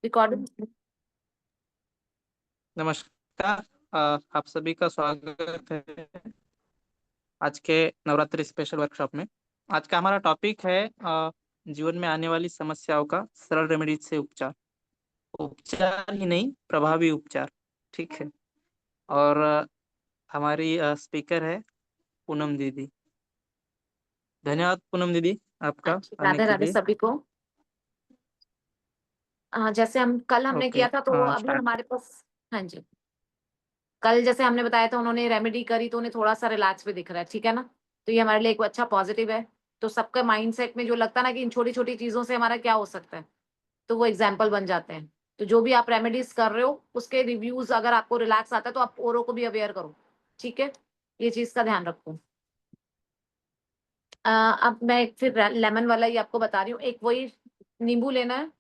Recording. नमस्कार। आप सभी का स्वागत है आज के नवरात्रि स्पेशल वर्कशॉप में। आज का हमारा टॉपिक है जीवन में आने वाली समस्याओं का सरल रेमेडीज से उपचार। उपचार ही नहीं, प्रभावी उपचार। ठीक है। और हमारी स्पीकर है पूनम दीदी। धन्यवाद पूनम दीदी आपका आने राधे के राधे लिए। सभी को। जैसे हम कल हमने ओके, किया था तो अभी स्टार्ट। हमारे पास। हाँ जी, कल जैसे हमने बताया था उन्होंने रेमेडी करी तो उन्हें थोड़ा सा रिलैक्स भी दिख रहा है, ठीक है ना। तो ये हमारे लिए एक अच्छा पॉजिटिव है। तो सबका माइंडसेट में जो लगता है ना कि इन छोटी छोटी चीजों से हमारा क्या हो सकता है, तो वो एग्जाम्पल बन जाते हैं। तो जो भी आप रेमेडीज कर रहे हो उसके रिव्यूज अगर आपको रिलैक्स आता है तो आप औरों को भी अवेयर करो, ठीक है। ये चीज का ध्यान रखो। अब मैं फिर लेमन वाला ही आपको बता रही हूँ। एक वही नींबू लेना है,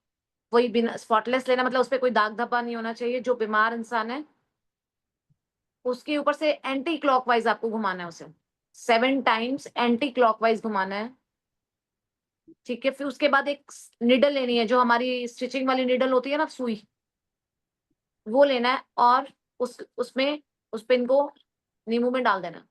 वही बिना स्पॉटलेस लेना, मतलब उस पर कोई दाग धब्बा नहीं होना चाहिए। जो बीमार इंसान है उसके ऊपर से एंटी क्लॉकवाइज आपको घुमाना है उसे 7 टाइम्स एंटी क्लॉकवाइज घुमाना है, ठीक है। फिर उसके बाद एक निडल लेनी है, जो हमारी स्टिचिंग वाली निडल होती है ना, सुई, वो लेना है और उसमें उस पिन को नींबू में डाल देना।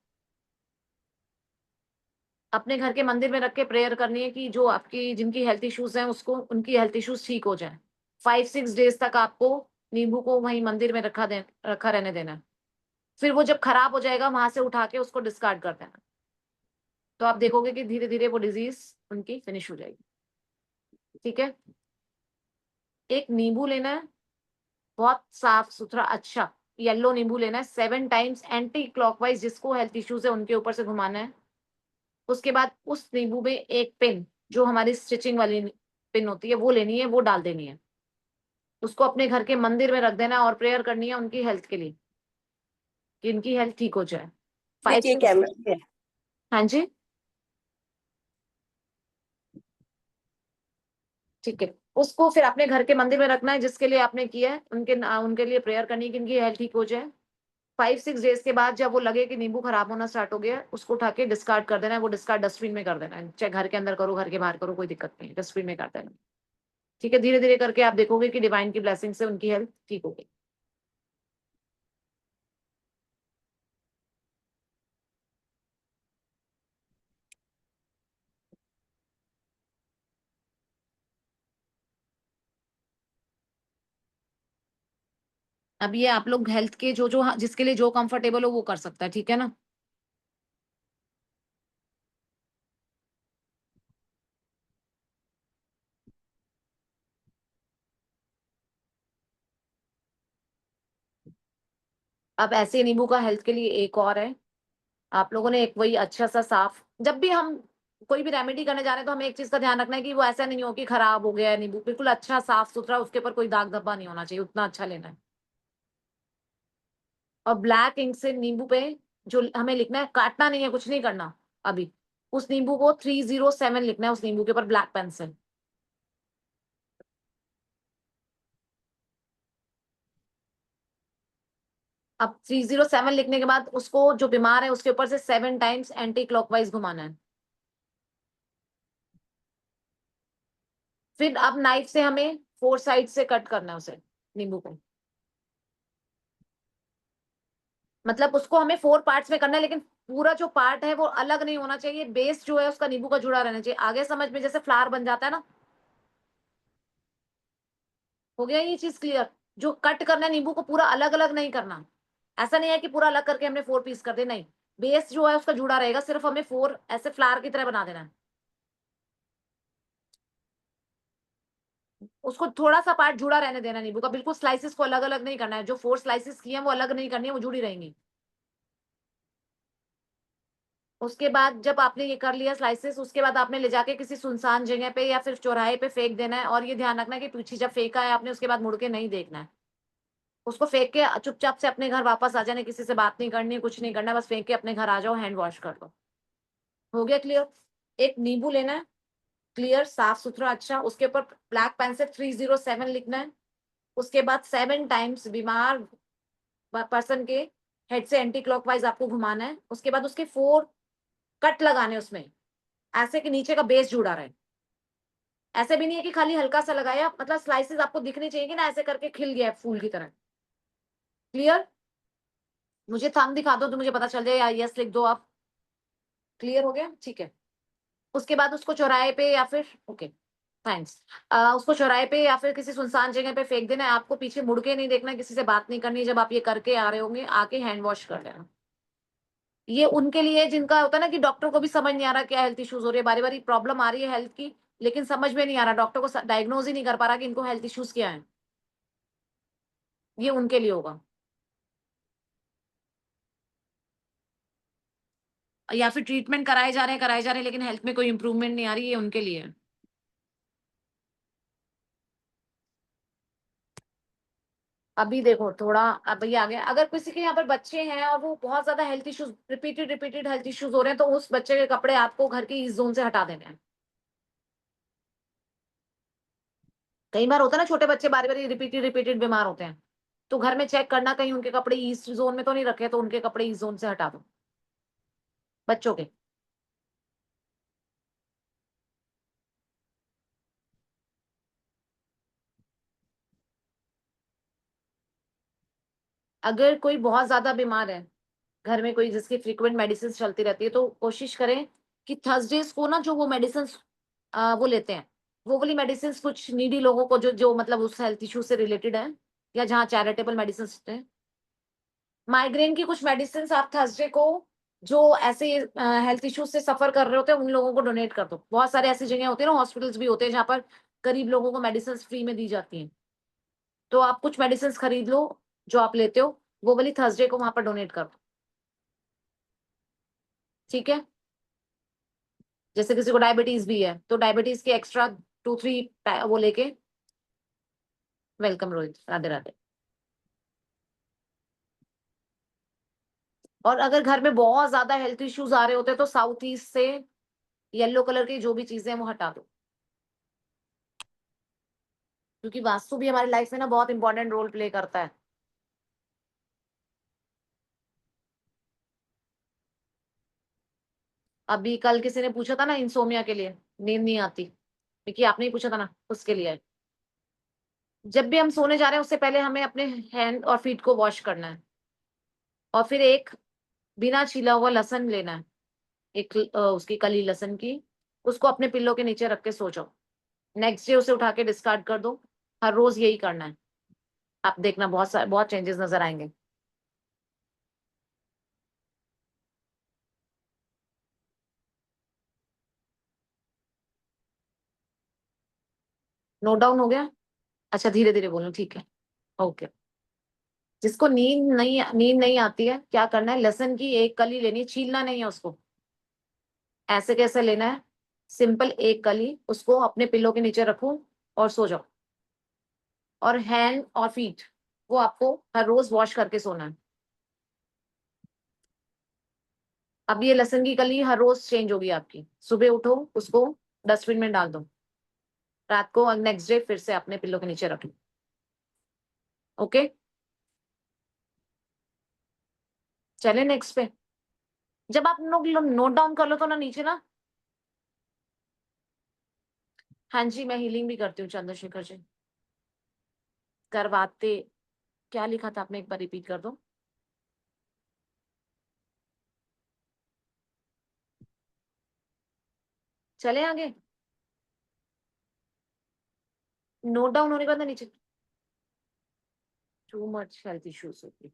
अपने घर के मंदिर में रख के प्रेयर करनी है कि जो आपकी जिनकी हेल्थ इश्यूज हैं उसको उनकी हेल्थ इश्यूज ठीक हो जाए। 5-6 डेज तक आपको नींबू को वहीं मंदिर में रखा रहने देना है। फिर वो जब खराब हो जाएगा वहां से उठा के उसको डिस्कार्ड कर देना। तो आप देखोगे कि धीरे धीरे वो डिजीज उनकी फिनिश हो जाएगी, ठीक है। एक नींबू लेना है, बहुत साफ सुथरा अच्छा येलो नींबू लेना है। 7 टाइम्स एंटी क्लॉकवाइज जिसको हेल्थ इश्यूज है उनके ऊपर से घुमाना है। उसके बाद उस नींबू में एक पिन, जो हमारी स्टिचिंग वाली पिन होती है वो लेनी है, वो डाल देनी है। उसको अपने घर के मंदिर में रख देना है और प्रेयर करनी है उनकी हेल्थ के लिए कि इनकी हेल्थ ठीक हो जाए। 5-6। है। हाँ जी, ठीक है। उसको फिर अपने घर के मंदिर में रखना है जिसके लिए आपने किया है, उनके लिए प्रेयर करनी है कि इनकी हेल्थ ठीक हो जाए। 5-6 डेज के बाद जब वो लगे कि नींबू खराब होना स्टार्ट हो गया है, उसको उठा के डिस्कार्ड कर देना है। वो डिस्कार्ड डस्टबिन में कर देना है, चाहे घर के अंदर करो घर के बाहर करो, कोई दिक्कत नहीं है, डस्टबिन में कर देना। ठीक है, धीरे धीरे करके आप देखोगे कि डिवाइन की ब्लेसिंग से उनकी हेल्थ ठीक होगी। अब ये आप लोग हेल्थ के जो जो जिसके लिए जो कंफर्टेबल हो वो कर सकता है, ठीक है ना। अब ऐसे नींबू का हेल्थ के लिए एक और है। आप लोगों ने एक वही अच्छा सा साफ, जब भी हम कोई भी रेमेडी करने जा रहे हैं तो हमें एक चीज का ध्यान रखना है कि वो ऐसा नहीं हो कि खराब हो गया है नींबू, बिल्कुल अच्छा साफ सुथरा, उसके ऊपर कोई दाग धब्बा नहीं होना चाहिए, उतना अच्छा लेना है। और ब्लैक इंक से नींबू पे जो हमें लिखना है, काटना नहीं है, कुछ नहीं करना। अभी उस नींबू को 307 लिखना है, उस नींबू के ऊपर ब्लैक पेन से। अब 307 लिखने के बाद उसको जो बीमार है उसके ऊपर से 7 टाइम्स एंटी क्लॉकवाइज घुमाना है। फिर अब नाइफ से हमें 4 साइड से कट करना है उसे, नींबू को। मतलब उसको हमें 4 पार्ट्स में करना है, लेकिन पूरा जो पार्ट है वो अलग नहीं होना चाहिए। बेस जो है उसका नींबू का जुड़ा रहना चाहिए। आगे समझ में, जैसे फ्लावर बन जाता है ना। हो गया ये चीज क्लियर। जो कट करना है नींबू को पूरा अलग अलग नहीं करना। ऐसा नहीं है कि पूरा अलग करके हमने 4 पीस कर दे, नहीं। बेस जो है उसका जुड़ा रहेगा, सिर्फ हमें 4 ऐसे फ्लावर की तरह बना देना है। उसको थोड़ा सा पार्ट जुड़ा रहने देना नींबू का, बिल्कुल स्लाइसेस को अलग अलग नहीं करना है। जो 4 स्लाइसेस किए हैं वो अलग नहीं करनी है, वो जुड़ी रहेंगी। उसके बाद जब आपने ये कर लिया स्लाइसेस, उसके बाद आपने ले जाके किसी सुनसान जगह पे या फिर चौराहे पे फेंक देना है। और ये ध्यान रखना है कि पीछे जब फेंका है आपने उसके बाद मुड़ के नहीं देखना है। उसको फेंक के चुपचाप से अपने घर वापस आ जाने, किसी से बात नहीं करनी, कुछ नहीं करना, बस फेंक के अपने घर आ जाओ, हैंड वॉश कर लो। हो गया क्लियर। एक नींबू लेना है, क्लियर साफ सुथरा अच्छा, उसके ऊपर ब्लैक पेन से 307 लिखना है। उसके बाद 7 टाइम्स बीमार पर्सन के हेड से एंटी क्लॉकवाइज आपको घुमाना है। उसके बाद उसके 4 कट लगाने उसमें, ऐसे कि नीचे का बेस जुड़ा रहे। ऐसे भी नहीं है कि खाली हल्का सा लगाया, मतलब स्लाइसेस आपको दिखनी चाहिए कि ना ऐसे करके खिल गया है फूल की तरह। क्लियर? मुझे थंब दिखा दो तो मुझे पता चल जाए, या यस लिख दो आप। क्लियर हो गया? ठीक है। उसके बाद उसको चौराहे पे या फिर, ओके थैंक्स, उसको चौराहे पे या फिर किसी सुनसान जगह पे फेंक देना है। आपको पीछे मुड़ के नहीं देखना, किसी से बात नहीं करनी। जब आप ये करके आ रहे होंगे, आके हैंड वॉश कर लेना। ये उनके लिए जिनका होता है ना कि डॉक्टर को भी समझ नहीं आ रहा क्या हेल्थ इश्यूज हो रहे हैं, बारी बारी प्रॉब्लम आ रही है हेल्थ की, लेकिन समझ में नहीं आ रहा, डॉक्टर को डायग्नोज ही नहीं कर पा रहा कि इनको हेल्थ इश्यूज क्या है। ये उनके लिए होगा। या फिर ट्रीटमेंट कराए जा रहे हैं लेकिन हेल्थ में कोई इंप्रूवमेंट नहीं आ रही, ये उनके लिए है। अभी देखो थोड़ा, अब ये आ गया, अगर किसी के यहाँ पर बच्चे हैं और वो बहुत ज्यादा health issues, repeated repeated health issues हो रहे हैं, तो उस बच्चे के कपड़े आपको घर की इस जोन से हटा देने हैं। कई बार होता है ना, छोटे बच्चे बारी बारी रिपीटेड रिपीटेड बीमार होते हैं, तो घर में चेक करना कहीं उनके कपड़े ईस्ट जोन में तो नहीं रखे, तो उनके कपड़े ईस्ट जोन से हटा दो बच्चों के। अगर कोई बहुत ज्यादा बीमार है घर में, कोई जिसकी फ्रीक्वेंट मेडिसिन चलती रहती है, तो कोशिश करें कि थर्सडेज को ना जो वो मेडिसिन वो लेते हैं, वो वाली मेडिसिन कुछ नीडी लोगों को, जो जो मतलब उस हेल्थ इशू से रिलेटेड है, या जहाँ चैरिटेबल मेडिसिन है, माइग्रेन की कुछ मेडिसिन आप थर्सडे को जो ऐसे हेल्थ इश्यूज से सफर कर रहे होते हैं उन लोगों को डोनेट कर दो। बहुत सारे ऐसी जगह होती है ना, हॉस्पिटल्स भी होते हैं जहाँ पर गरीब लोगों को मेडिसिन फ्री में दी जाती हैं, तो आप कुछ मेडिसिन खरीद लो जो आप लेते हो, वो वाली थर्सडे को वहां पर डोनेट कर दो। ठीक है? जैसे किसी को डायबिटीज भी है तो डायबिटीज के एक्स्ट्रा 2-3 वो लेके। वेलकम रोहित, राधे राधे। और अगर घर में बहुत ज्यादा हेल्थ इश्यूज आ रहे होते हैं तो साउथ ईस्ट से येलो कलर की जो भी चीजें हैं वो हटा दो, क्योंकि वास्तु भी हमारी लाइफ में ना बहुत इंपॉर्टेंट रोल प्ले करता है। अभी कल किसी ने पूछा था ना इंसोमिया के लिए, नींद नहीं आती, क्योंकि आपने ही पूछा था ना, उसके लिए है। जब भी हम सोने जा रहे हैं उससे पहले हमें अपने हैंड और फीट को वॉश करना है, और फिर एक बिना छीला हुआ लहसुन लेना है, एक उसकी कली लहसुन की, उसको अपने पिल्लो के नीचे रख के सो जाओ। नेक्स्ट डे उसे उठा के डिस्कार्ड कर दो। हर रोज यही करना है। आप देखना बहुत चेंजेस नजर आएंगे। नोट डाउन हो गया? अच्छा धीरे धीरे बोलो, ठीक है। ओके। जिसको नींद नहीं आती है, क्या करना है, लहसुन की एक कली लेनी है, छीलना नहीं है उसको। ऐसे कैसे लेना है, सिंपल एक कली, उसको अपने पिल्लो के नीचे रखो और सो जाओ। और हैंड और फीट वो आपको हर रोज वॉश करके सोना है। अब ये लहसुन की कली हर रोज चेंज होगी आपकी। सुबह उठो, उसको डस्टबिन में डाल दो, रात को नेक्स्ट डे फिर से अपने पिल्लो के नीचे रख लो। ओके, चले नेक्स्ट पे। जब आप लोग नोट डाउन कर लो तो ना नीचे ना, हाँ जी मैं हीलिंग भी करती हूँ चंद्रशेखर जी। करवाते, क्या लिखा था आपने, एक बार रिपीट कर दो। चले आगे। नोट डाउन होने के बाद ना नीचे, टू मच हेल्थ इश्यूज होती है।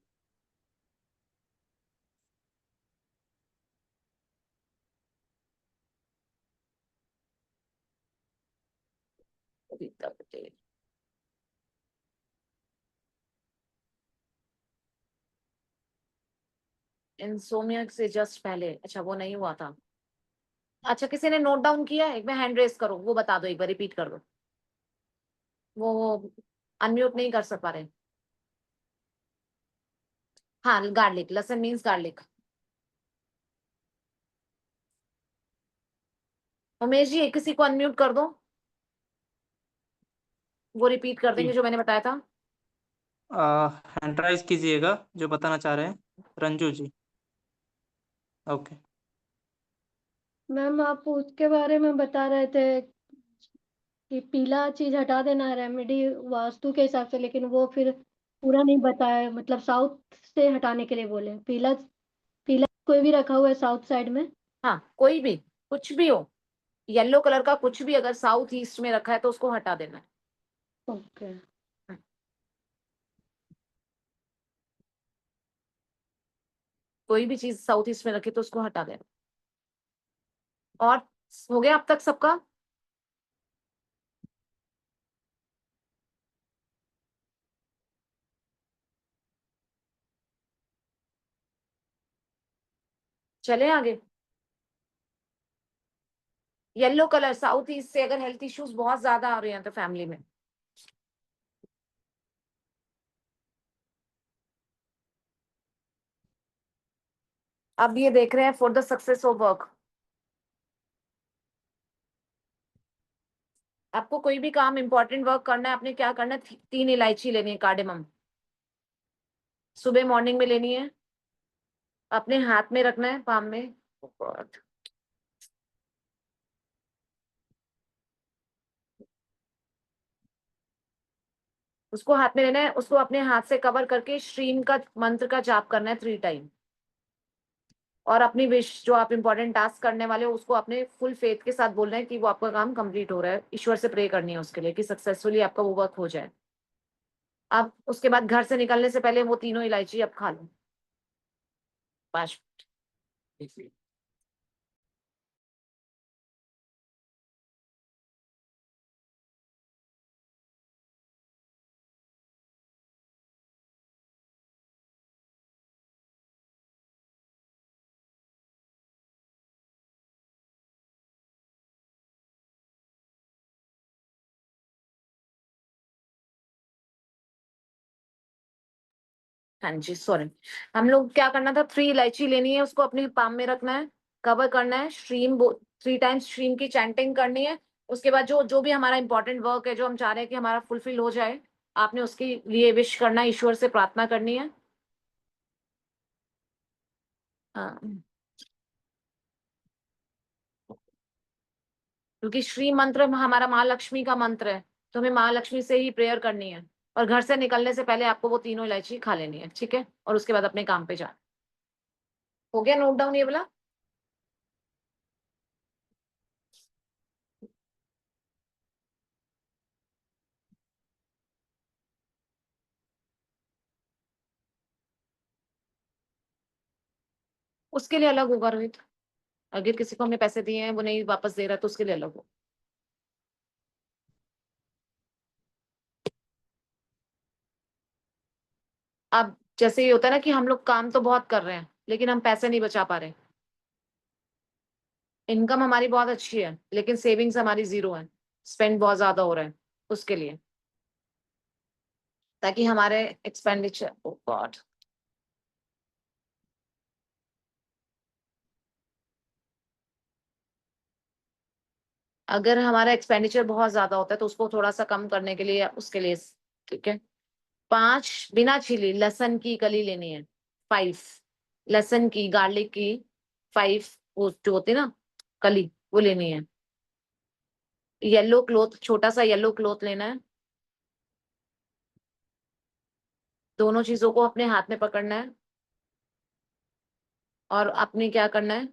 इंसोमिया से जस्ट पहले, अच्छा वो नहीं हुआ था। अच्छा किसी ने नोट डाउन किया है, एक बार हैंड रेस करो, वो बता दो, एक बार रिपीट कर दो। वो अनम्यूट नहीं कर सक पा रहे। हाँ गार्लिक, लसन मीन्स गार्लिक। उमेश जी किसी को अनम्यूट कर दो, वो रिपीट कर देंगे जी, जो मैंने बताया था। हैंड राइज कीजिएगा जो बताना चाह रहे हैं, रंजू जी। ओके। मैम आप उसके बारे में बता रहे थे, कि पीला चीज़ हटा देना रेमेडी वास्तु के हिसाब से, लेकिन वो फिर पूरा नहीं बताया, मतलब साउथ से हटाने के लिए बोले। पीला पीला कोई भी रखा हुआ है साउथ साइड में? हाँ, कोई भी, कुछ भी हो, येलो कलर का कुछ भी अगर साउथ ईस्ट में रखा है तो उसको हटा देना है। ओके। कोई भी चीज साउथ ईस्ट में रखे तो उसको हटा देना। और हो गया अब तक सबका? चले आगे। येलो कलर साउथ ईस्ट से अगर हेल्थ इश्यूज बहुत ज्यादा आ रहे हैं तो फैमिली में, अब ये देख रहे हैं for the success of work. आपको कोई भी काम इंपॉर्टेंट वर्क करना है, आपने क्या करना है, 3 इलायची लेनी है कार्डेमम, सुबह मॉर्निंग में लेनी है, अपने हाथ में रखना है, पाम में। Oh God. उसको हाथ में लेना है, उसको अपने हाथ से कवर करके श्रीम का मंत्र का जाप करना है 3 टाइम। और अपनी विश जो आप इंपॉर्टेंट टास्क करने वाले हो उसको अपने फुल फेथ के साथ बोलना है कि वो आपका काम कंप्लीट हो रहा है, ईश्वर से प्रे करनी है उसके लिए कि सक्सेसफुली आपका वो वर्क हो जाए। अब उसके बाद घर से निकलने से पहले वो तीनों इलायची अब खा लो 5 मिनट। हाँ जी, सॉरी। हम लोग क्या करना था, 3 इलायची लेनी है, उसको अपनी पाम में रखना है, कवर करना है, 3 टाइम्स श्रीम की चैंटिंग करनी है। उसके बाद जो जो भी हमारा इंपॉर्टेंट वर्क है जो हम चाह रहे हैं कि हमारा फुलफिल हो जाए, आपने उसके लिए विश करना है, ईश्वर से प्रार्थना करनी है। हाँ, क्योंकि श्री मंत्र हमारा महालक्ष्मी का मंत्र है, तो हमें महालक्ष्मी से ही प्रेयर करनी है। और घर से निकलने से पहले आपको वो तीनों इलायची खा लेनी है, ठीक है? और उसके बाद अपने काम पे जाना। हो गया नोट डाउन ये वाला? उसके लिए अलग होगा रोहित। अगर किसी को हमने पैसे दिए हैं वो नहीं वापस दे रहा तो उसके लिए अलग हो। अब जैसे ये होता है ना कि हम लोग काम तो बहुत कर रहे हैं लेकिन हम पैसे नहीं बचा पा रहे। इनकम हमारी बहुत अच्छी है लेकिन सेविंग्स हमारी 0 है, स्पेंड बहुत ज्यादा हो रहा है उसके लिए, ताकि हमारे एक्सपेंडिचर, ओ गॉड, अगर हमारा एक्सपेंडिचर बहुत ज्यादा होता है तो उसको थोड़ा सा कम करने के लिए उसके लिए, ठीक है, 5 बिना छिली लहसुन की कली लेनी है, 5 लहसुन की, गार्लिक की 5, वो जो होती है ना कली, वो लेनी है। येलो क्लॉथ, छोटा सा येलो क्लॉथ लेना है, दोनों चीजों को अपने हाथ में पकड़ना है और अपने क्या करना है,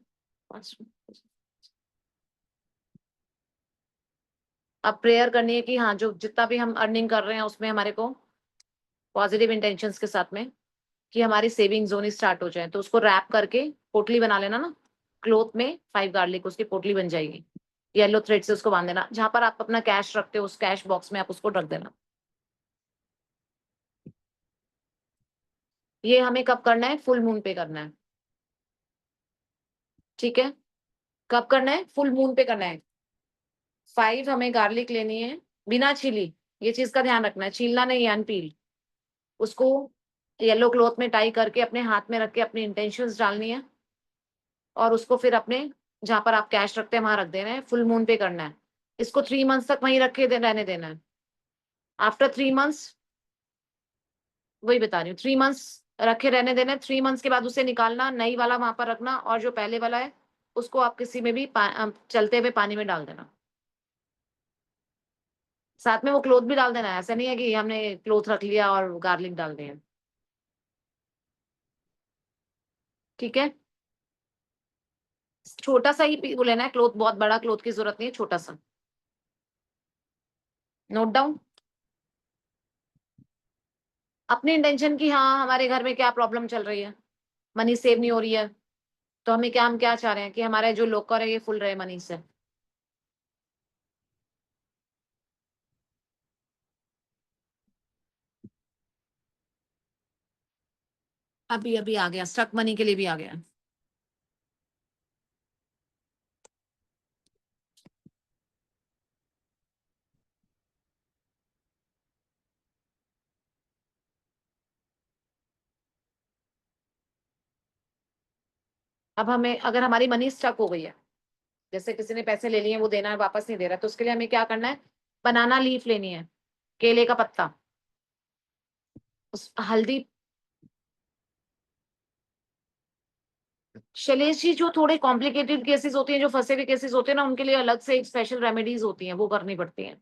अब प्रेयर करनी है कि हाँ जो जितना भी हम अर्निंग कर रहे हैं उसमें हमारे को पॉजिटिव इंटेंशंस के साथ में कि हमारी सेविंग्स होनी स्टार्ट हो जाए। तो उसको रैप करके पोटली बना लेना ना क्लोथ में, 5 गार्लिक उसकी पोटली बन जाएगी, येलो थ्रेड से उसको बांध देना, जहां पर आप अपना कैश रखते हो उस कैश बॉक्स में आप उसको रख देना। ये हमें कब करना है, फुल मून पे करना है, ठीक है? कब करना है, फुल मून पे करना है। 5 हमें गार्लिक लेनी है बिना छीली, ये चीज का ध्यान रखना है, छीलना नहीं है, अनपील। उसको येलो क्लॉथ में टाई करके अपने हाथ में रख के अपनी इंटेंशंस डालनी है और उसको फिर अपने जहां पर आप कैश रखते हैं वहां रख देना है, फुल मून पे करना है। इसको 3 मंथ्स तक वहीं रहने देना है। आफ्टर 3 मंथ्स, वही बता रही हूँ, 3 मंथ्स रखे रहने देना है। 3 मंथ्स के बाद उसे निकालना, नई वाला वहां पर रखना और जो पहले वाला है उसको आप किसी में भी चलते हुए पानी में डाल देना। साथ में वो क्लोथ भी डाल देना है, ऐसा नहीं है कि हमने क्लोथ रख लिया और गार्लिक डाल दिया। ठीक है, छोटा सा ही वो लेना है क्लोथ, बहुत बड़ा क्लोथ की जरूरत नहीं है, छोटा सा। नोट डाउन अपनी इंटेंशन की, हाँ हमारे घर में क्या प्रॉब्लम चल रही है, मनी सेव नहीं हो रही है, तो हमें क्या, हम क्या चाह रहे हैं कि हमारे जो लॉकर है ये फुल रहे मनी से। अभी अभी आ गया, स्टक मनी के लिए भी आ गया। अब हमें, अगर हमारी मनी स्टक हो गई है, जैसे किसी ने पैसे ले लिए वो देना है, वापस नहीं दे रहा, तो उसके लिए हमें क्या करना है, बनाना लीफ लेनी है, केले का पत्ता, उस हल्दी। शैलेश जी, जो थोड़े कॉम्प्लिकेटेड केसेस होते हैं, जो फंसे हुए केसेस होते हैं ना, उनके लिए अलग से एक स्पेशल रेमेडीज होती हैं, वो करनी पड़ती हैं।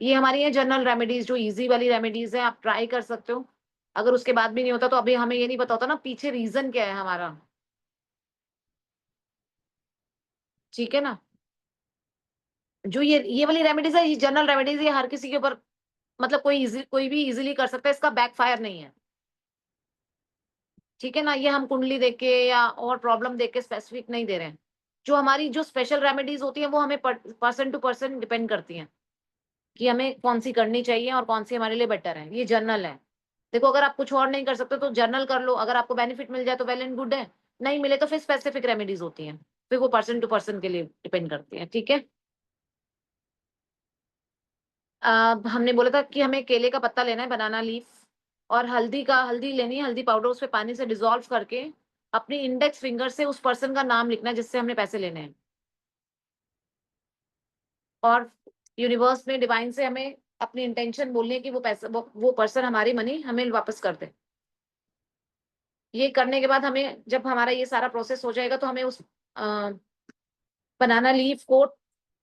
ये हमारी है जनरल रेमेडीज, जो इजी वाली रेमेडीज है, आप ट्राई कर सकते हो। अगर उसके बाद भी नहीं होता तो अभी हमें ये नहीं पता होता ना पीछे रीजन क्या है हमारा। ठीक है ना, जो ये वाली रेमेडीज है, ये जनरल रेमेडीज, ये हर किसी के ऊपर, मतलब कोई भी इजीली कर सकता है, इसका बैकफायर नहीं है। ठीक है ना, ये हम कुंडली देख के या और प्रॉब्लम देख के स्पेसिफिक नहीं दे रहे हैं। जो हमारी जो स्पेशल रेमेडीज होती हैं वो हमें पर्सन टू पर्सन डिपेंड करती हैं कि हमें कौन सी करनी चाहिए और कौन सी हमारे लिए बेटर है। ये जर्नल है। देखो, अगर आप कुछ और नहीं कर सकते तो जर्नल कर लो, अगर आपको बेनिफिट मिल जाए तो वेल एंड गुड है, नहीं मिले तो फिर स्पेसिफिक रेमेडीज होती हैं, फिर वो पर्सन टू पर्सन के लिए डिपेंड करती है। ठीक है, हमने बोला था कि हमें केले का पत्ता लेना है, बनाना लीफ, और हल्दी लेनी है, हल्दी पाउडर, उस पे पानी से डिसॉल्व करके अपनी इंडेक्स फिंगर से उस पर्सन का नाम लिखना है जिससे हमने पैसे लेने हैं, और यूनिवर्स में डिवाइन से हमें अपनी इंटेंशन बोलनी है कि वो पैसा, वो पर्सन हमारी मनी हमें वापस कर दे। ये करने के बाद हमें, जब हमारा ये सारा प्रोसेस हो जाएगा, तो हमें उस बनाना लीफ को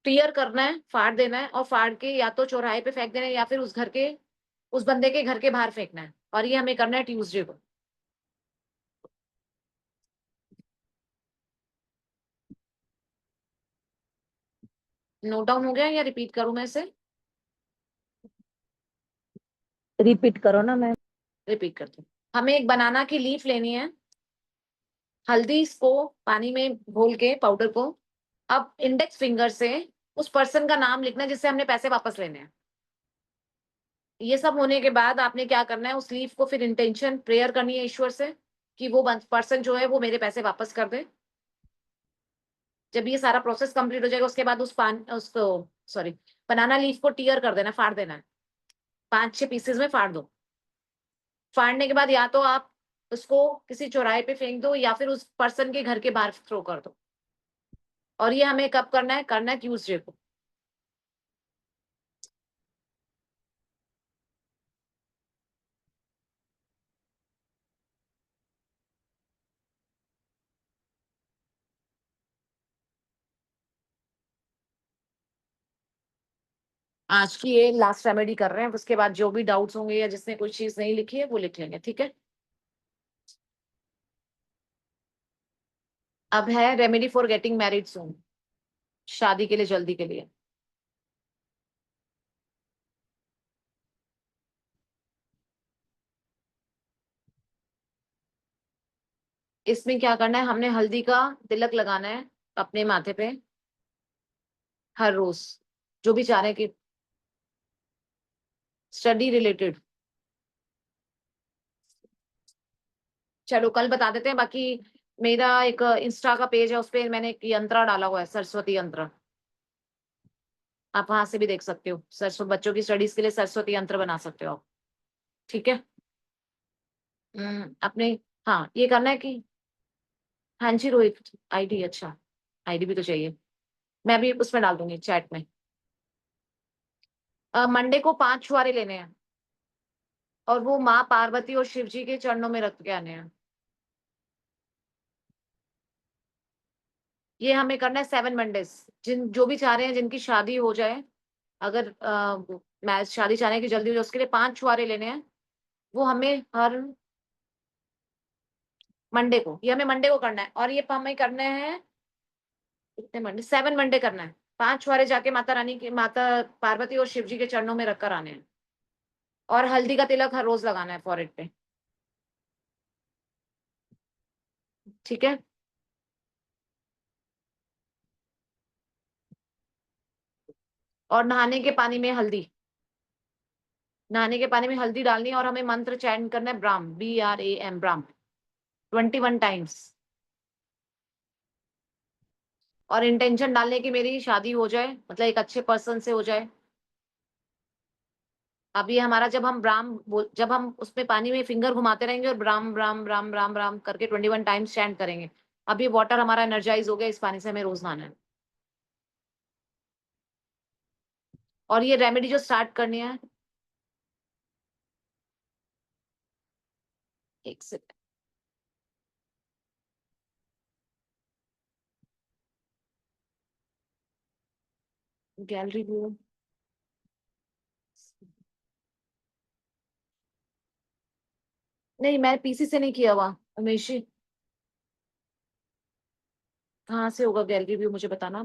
टीयर करना है, फाड़ देना है, और फाड़ के या तो चौराहे पे फेंक देना है या फिर उस बंदे के घर के बाहर फेंकना है, और ये हमें करना है ट्यूसडे को। नोट डाउन हो गया या रिपीट करूं मैं इसे? रिपीट करो ना मैम। रिपीट करती हूँ। हमें एक बनाना की लीफ लेनी है, हल्दी इसको पानी में घोल के पाउडर को, अब इंडेक्स फिंगर से उस पर्सन का नाम लिखना है जिससे हमने पैसे वापस लेने हैं। ये सब होने के बाद आपने क्या करना है, उस लीफ को फिर इंटेंशन प्रेयर करनी है ईश्वर से कि वो पर्सन जो है वो मेरे पैसे वापस कर दे। जब ये सारा प्रोसेस कंप्लीट हो जाएगा, उसके बाद उसको, सॉरी, बनाना लीफ को टीयर कर देना, फाड़ देना है, 5-6 पीसेस में फाड़ दो। फाड़ने के बाद या तो आप उसको किसी चौराहे पे फेंक दो या फिर उस पर्सन के घर के बाहर थ्रो कर दो। और ये हमें कब करना है ट्यूसडे को। आज की ये लास्ट रेमेडी कर रहे हैं, उसके बाद जो भी डाउट्स होंगे या जिसने कोई चीज नहीं लिखी है वो लिख लेंगे। ठीक है, अब है रेमेडी फॉर गेटिंग मैरिड सून, शादी के लिए जल्दी के लिए। इसमें क्या करना है, हमने हल्दी का तिलक लगाना है अपने माथे पे हर रोज, जो भी चाह रहे हैं कि स्टडी रिलेटेड। चलो कल बता देते हैं, बाकी मेरा एक इंस्टा का पेज है, उस पे मैंने एक यंत्र डाला हुआ है, सरस्वती यंत्र, आप वहां से भी देख सकते हो। सरस्वती बच्चों की स्टडीज के लिए सरस्वती यंत्र बना सकते हो आप। ठीक है, अपने, हाँ ये करना है कि, हाँ जी रोहित, आईडी, अच्छा आईडी भी तो चाहिए, मैं भी उसमें डाल दूंगी चैट में। मंडे को 5 छुआरे लेने हैं और वो माँ पार्वती और शिव जी के चरणों में रख के आने हैं। ये हमें करना है 7 मंडेज, जो भी चाह रहे हैं जिनकी शादी हो जाए, अगर मैच शादी चाहने की जल्दी हो जाए, उसके लिए 5 छुआरे लेने हैं। वो हमें हर मंडे को, ये हमें मंडे को करना है, और ये हमें करने हैं कितने मंडे, 7 मंडे करना है। 5 छुआरे जाके माता रानी के, माता पार्वती और शिव जी के चरणों में रखकर आने हैं। और हल्दी का तिलक हर रोज लगाना है फॉरहेड पे, ठीक है। और नहाने के पानी में हल्दी, नहाने के पानी में हल्दी डालनी है, और हमें मंत्र चैंट करना है, ब्राह्म, BRAM, ब्राह्म 21 टाइम्स। और इंटेंशन डालने की मेरी शादी हो जाए, मतलब एक अच्छे पर्सन से हो जाए। अब ये हमारा, जब हम उसमें पानी में फिंगर घुमाते रहेंगे और ब्राह्म ब्राह्म ब्राह्म ब्राह्म ब्राह्म करके 21 टाइम्स चैंट करेंगे, अब ये वाटर हमारा एनर्जाइज हो गया, इस पानी से हमें रोज नहाना है। और ये रेमेडी जो स्टार्ट करनी है, एक सेकंड, गैलरी व्यू, नहीं मैं पीसी से नहीं किया हुआ उमेश जी, कहाँ से होगा गैलरी व्यू मुझे बताना।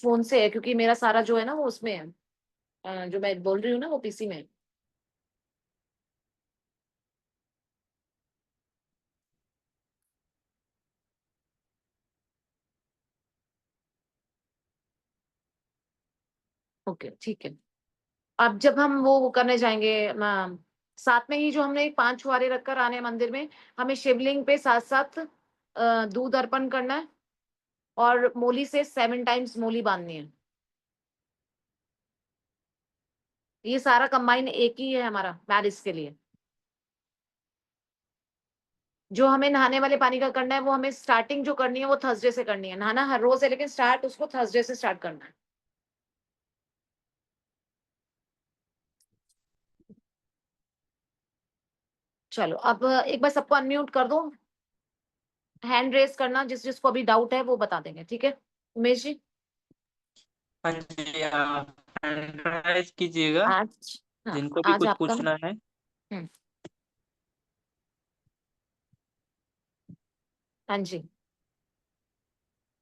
फोन से है, क्योंकि मेरा सारा जो है ना वो उसमें है, जो मैं बोल रही हूँ ना वो पीसी में है। ओके ठीक है। अब जब हम वो करने जाएंगे, साथ में ही जो हमने 5 छुआरे रखकर आने हैं मंदिर में, हमें शिवलिंग पे साथ साथ दूध अर्पण करना है, और मोली से 7 टाइम्स मोली बांधनी है। ये सारा कंबाइन एक ही है हमारा मैरिज के लिए। जो हमें नहाने वाले पानी का करना है, वो हमें स्टार्टिंग जो करनी है वो थर्सडे से करनी है। नहाना हर रोज है, लेकिन स्टार्ट उसको थर्सडे से स्टार्ट करना है। चलो अब एक बार सबको अनम्यूट कर दो, हैंड रेस करना, जिस जिसको अभी डाउट है वो बता देंगे, ठीक है। उमेश जी हाँ जी, आप हैंड राइज कीजिएगा, आज, हाँ जिनको भी आज कुछ आपका, पूछना है। हाँ जी,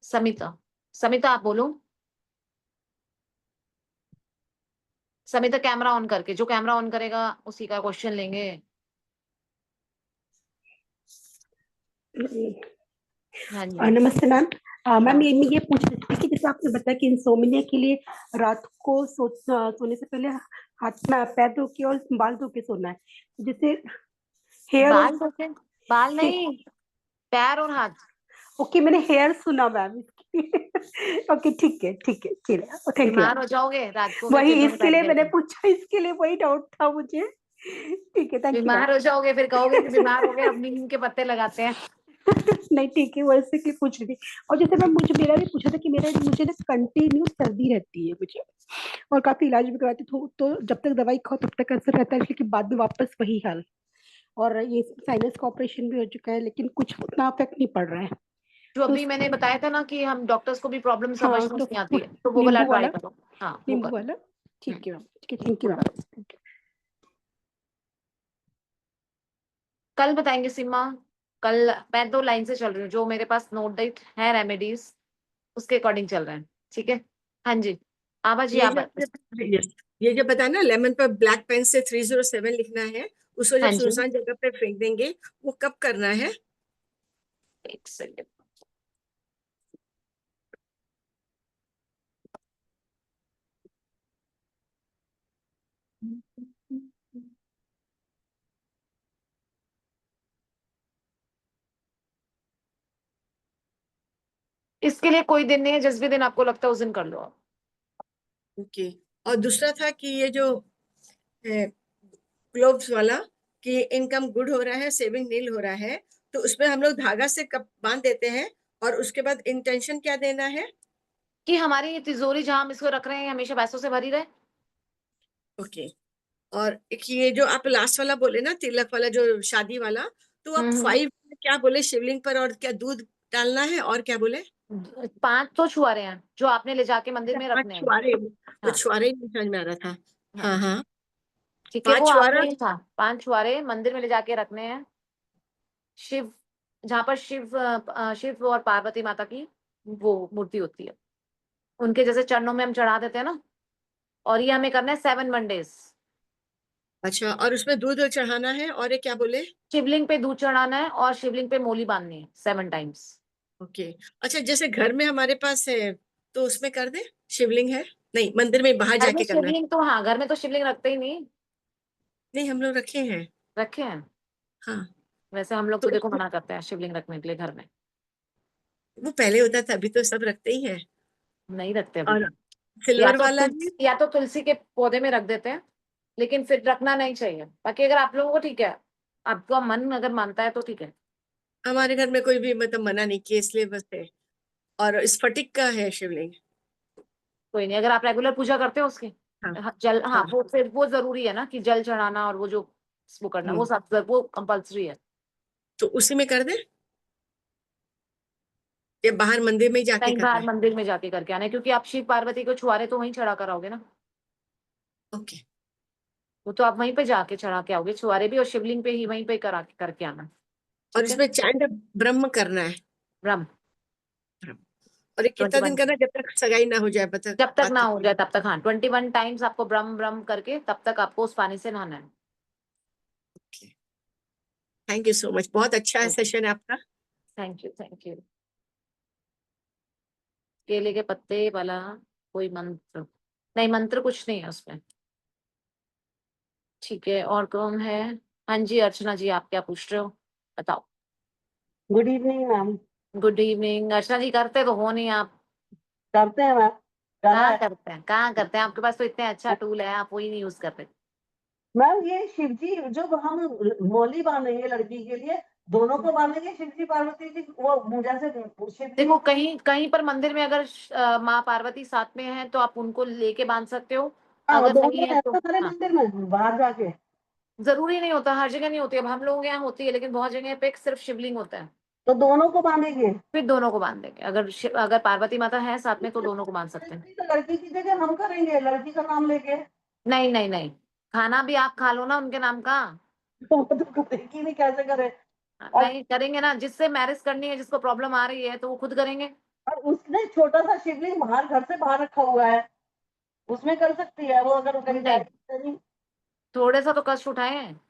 समिता, समिता आप बोलो। समिता कैमरा ऑन करके, जो कैमरा ऑन करेगा उसी का क्वेश्चन लेंगे। हाँ जी, नमस्ते मैम। मैम हाँ। ये पूछ रही थी कि जैसे आपने बताया कि इंसोम्निया के लिए रात को सोने से पहले हाथ में पैर धो के और बाल धो के सोना है, जैसे हेयर और बाल धोते, बाल नहीं, पैर और हाथ। ओके, मैंने हेयर सुना मैम इसकी ओके ठीक है चलिए, थैंक यू बीमार मैम। हो जाओगे रात को फिर वही फिर इसके बैठ लिए गए मैंने तो। पूछा, इसके लिए वही डाउट था मुझे। ठीक है, थैंक यू मैम। बीमार हो जाओगे, फिर कहोगे कि बीमार हो गए, अब नीम के पत्ते लगाते हैं। नहीं ठीक है, वो ऐसे के लिए पूछ रही थी। और जैसे मैम मुझे मेरा भी पूछा था कि मुझे ना कंटिन्यू सर्दी रहती है मुझे, और काफी इलाज भी करवाती हूँ, तो जब तक दवाई खाओ तब तक असर रहता है, लेकिन बाद में वापस वही हाल। और ये साइनस का ऑपरेशन भी हो चुका है, लेकिन कुछ उतना इफेक्ट नहीं पड़ रहा है। जो तो अभी मैंने बताया था ना कि हम डॉक्टर्स को भी प्रॉब्लम समझ हाँ, में तो नहीं आती है, तो वो वाला नींबू ट्राई वाला, करो। हाँ वो नींबू करो। वाला ठीक है मैम, ठीक है, थैंक वो यू मैम। करो। कल बताएंगे सीमा, कल मैं 2 लाइन से चल रही हूँ, जो मेरे पास नोट डाउट है रेमेडीज उसके अकॉर्डिंग चल रहे हैं, ठीक है। हाँ जी, आभा जी ये आप। जो yes, ये जो बताया ना, लेमन पर ब्लैक पेन से 307 लिखना है, उसको जब हाँ जी, सुनसान जगह पे फेंक देंगे, वो कब करना है? एक सेकेंड, इसके लिए कोई दिन नहीं है, जिस भी दिन आपको लगता है उस दिन कर लो आप। ओके। और दूसरा था कि ये जो ग्लोव्स वाला, कि इनकम गुड हो रहा है, सेविंग नील हो रहा है, तो उसमें हम लोग धागा से कब बांध देते हैं, और उसके बाद इंटेंशन क्या देना है? कि हमारी ये तिजोरी जहां हम इसको रख रहे हैं हमेशा पैसों से भरी रहे। ओके। और एक ये जो आप लास्ट वाला बोले ना, तिलक वाला जो शादी वाला, तो आप हम्म। 5 क्या बोले शिवलिंग पर, और क्या दूध डालना है, और क्या बोले? 5 तो छुआरे हैं जो आपने ले जाके मंदिर में 5 रखने हैं। छुआरे, वो हाँ। छुआरे ही नहीं समझ में आ रहा था। हाँ, हाँ। ठीक है, 5 वो छुआरा, आपने ही था, 5 छुआरे मंदिर में ले जाके रखने हैं। शिव, जहाँ पर शिव और पार्वती माता की वो मूर्ति होती है, उनके जैसे चरणों में हम चढ़ा देते हैं ना, और ये हमें करना है 7 मंडेज। अच्छा, और उसमें दूध चढ़ाना है, और ये क्या बोले? शिवलिंग पे दूध चढ़ाना है और शिवलिंग पे मोली बांधनी है 7 टाइम्स। ओके। अच्छा, जैसे घर में हमारे पास है तो उसमें कर दे, शिवलिंग है? नहीं, मंदिर में बाहर घर में जाके करना है। शिवलिंग तो, हाँ, घर में तो शिवलिंग रखते ही नहीं। नहीं, हम लोग रखे हैं। रखे हैं, हाँ, वैसे हम लोग तो तो देखो उसमें मना करते हैं शिवलिंग रखने के लिए घर में। वो पहले होता था, अभी तो सब रखते ही है। नहीं रखते अभी और तो। सिल्वर वाला है? या तो तुलसी के पौधे में रख देते हैं, लेकिन फिर रखना नहीं चाहिए। बाकी अगर आप लोगों को ठीक है, आपका मन अगर मानता है तो ठीक है। हमारे घर में कोई भी मतलब मना नहीं किया, इसलिए बस है। और स्फटिक का है शिवलिंग। कोई नहीं, अगर आप रेगुलर पूजा करते हो उसकी, हाँ, हाँ, जल, हाँ, हाँ। वो फिर वो जरूरी है ना कि जल चढ़ाना और वो जो वो करना, वो सब वो कंपल्सरी है। तो उसी में कर दे, या बाहर मंदिर में ही जाके कहीं करना बाहर है? मंदिर में जाके करके आना है, क्योंकि आप शिव पार्वती को छुआरे तो वहीं चढ़ा कर आओगे ना। ओके। वो तो आप वहीं पे जाके चढ़ा के आओगे, छुआरे भी, और शिवलिंग पे ही वहीं पे करा करके आना। और ठीक है। इसमें चैंड ब्रह्म करना है। ब्रह्म। और ये कितना दिन 21, करना है? जब तक सगाई ना हो जाए, बता जब तक बात ना तो हो पूरी। जाए तब तक, हाँ, 21 टाइम्स आपको ब्रह्म ब्रह्म करके तब तक आपको उस पानी से नहाना है। थैंक यू सो मच, बहुत अच्छा सेशन है आपका। Thank you, thank you. केले के पत्ते वाला कोई मंत्र नहीं, मंत्र कुछ नहीं है उसमें। ठीक है, और कौन है? हाँ जी, अर्चना जी, आप क्या पूछ रहे हो, बताओ। Good evening ma'am. Good evening Archana ji, करते तो हो नहीं आप। करते हैं मैम, करना कहाँ है। करते हैं, कहाँ करते हैं, आपके पास तो इतने अच्छा टूल है, आप वही नहीं यूज कर रहे। मैम ये शिव जी जो हम मोली बांधेंगे लड़की के लिए, दोनों को बांधेंगे, शिव जी पार्वती जी, वो जैसे शिव जी। देखो, कहीं कहीं पर मंदिर में अगर माँ पार्वती साथ में है तो आप उनको लेके बांध सकते हो। हाँ अगर नहीं दोनों है है तो, तो सारे हाँ, मंदिर में बाहर जाके। जरूरी नहीं होता, हर जगह नहीं होती। अब हम लोग यहाँ होती है, लेकिन बहुत जगह पे सिर्फ शिवलिंग होता है। तो दोनों को बांधेंगे। फिर दोनों को बांध देंगे, अगर पार्वती माता है साथ में तो दोनों को बांध सकते हैं। तो लड़की की जगह हम करेंगे, लड़की का नाम लेके। नहीं नहीं नहीं, खाना भी आप खा लो ना उनके नाम का। तो लड़की भी कैसे करे? और नहीं करेंगे ना, जिससे मैरिज करनी है, जिसको प्रॉब्लम आ रही है तो वो खुद करेंगे। और उसने छोटा सा शिवलिंग बाहर, घर से बाहर रखा हुआ है, उसमें कर सकती है वो, अगर वो कहीं नहीं, जाए। थोड़े सा तो कष्ट उठाए हैं।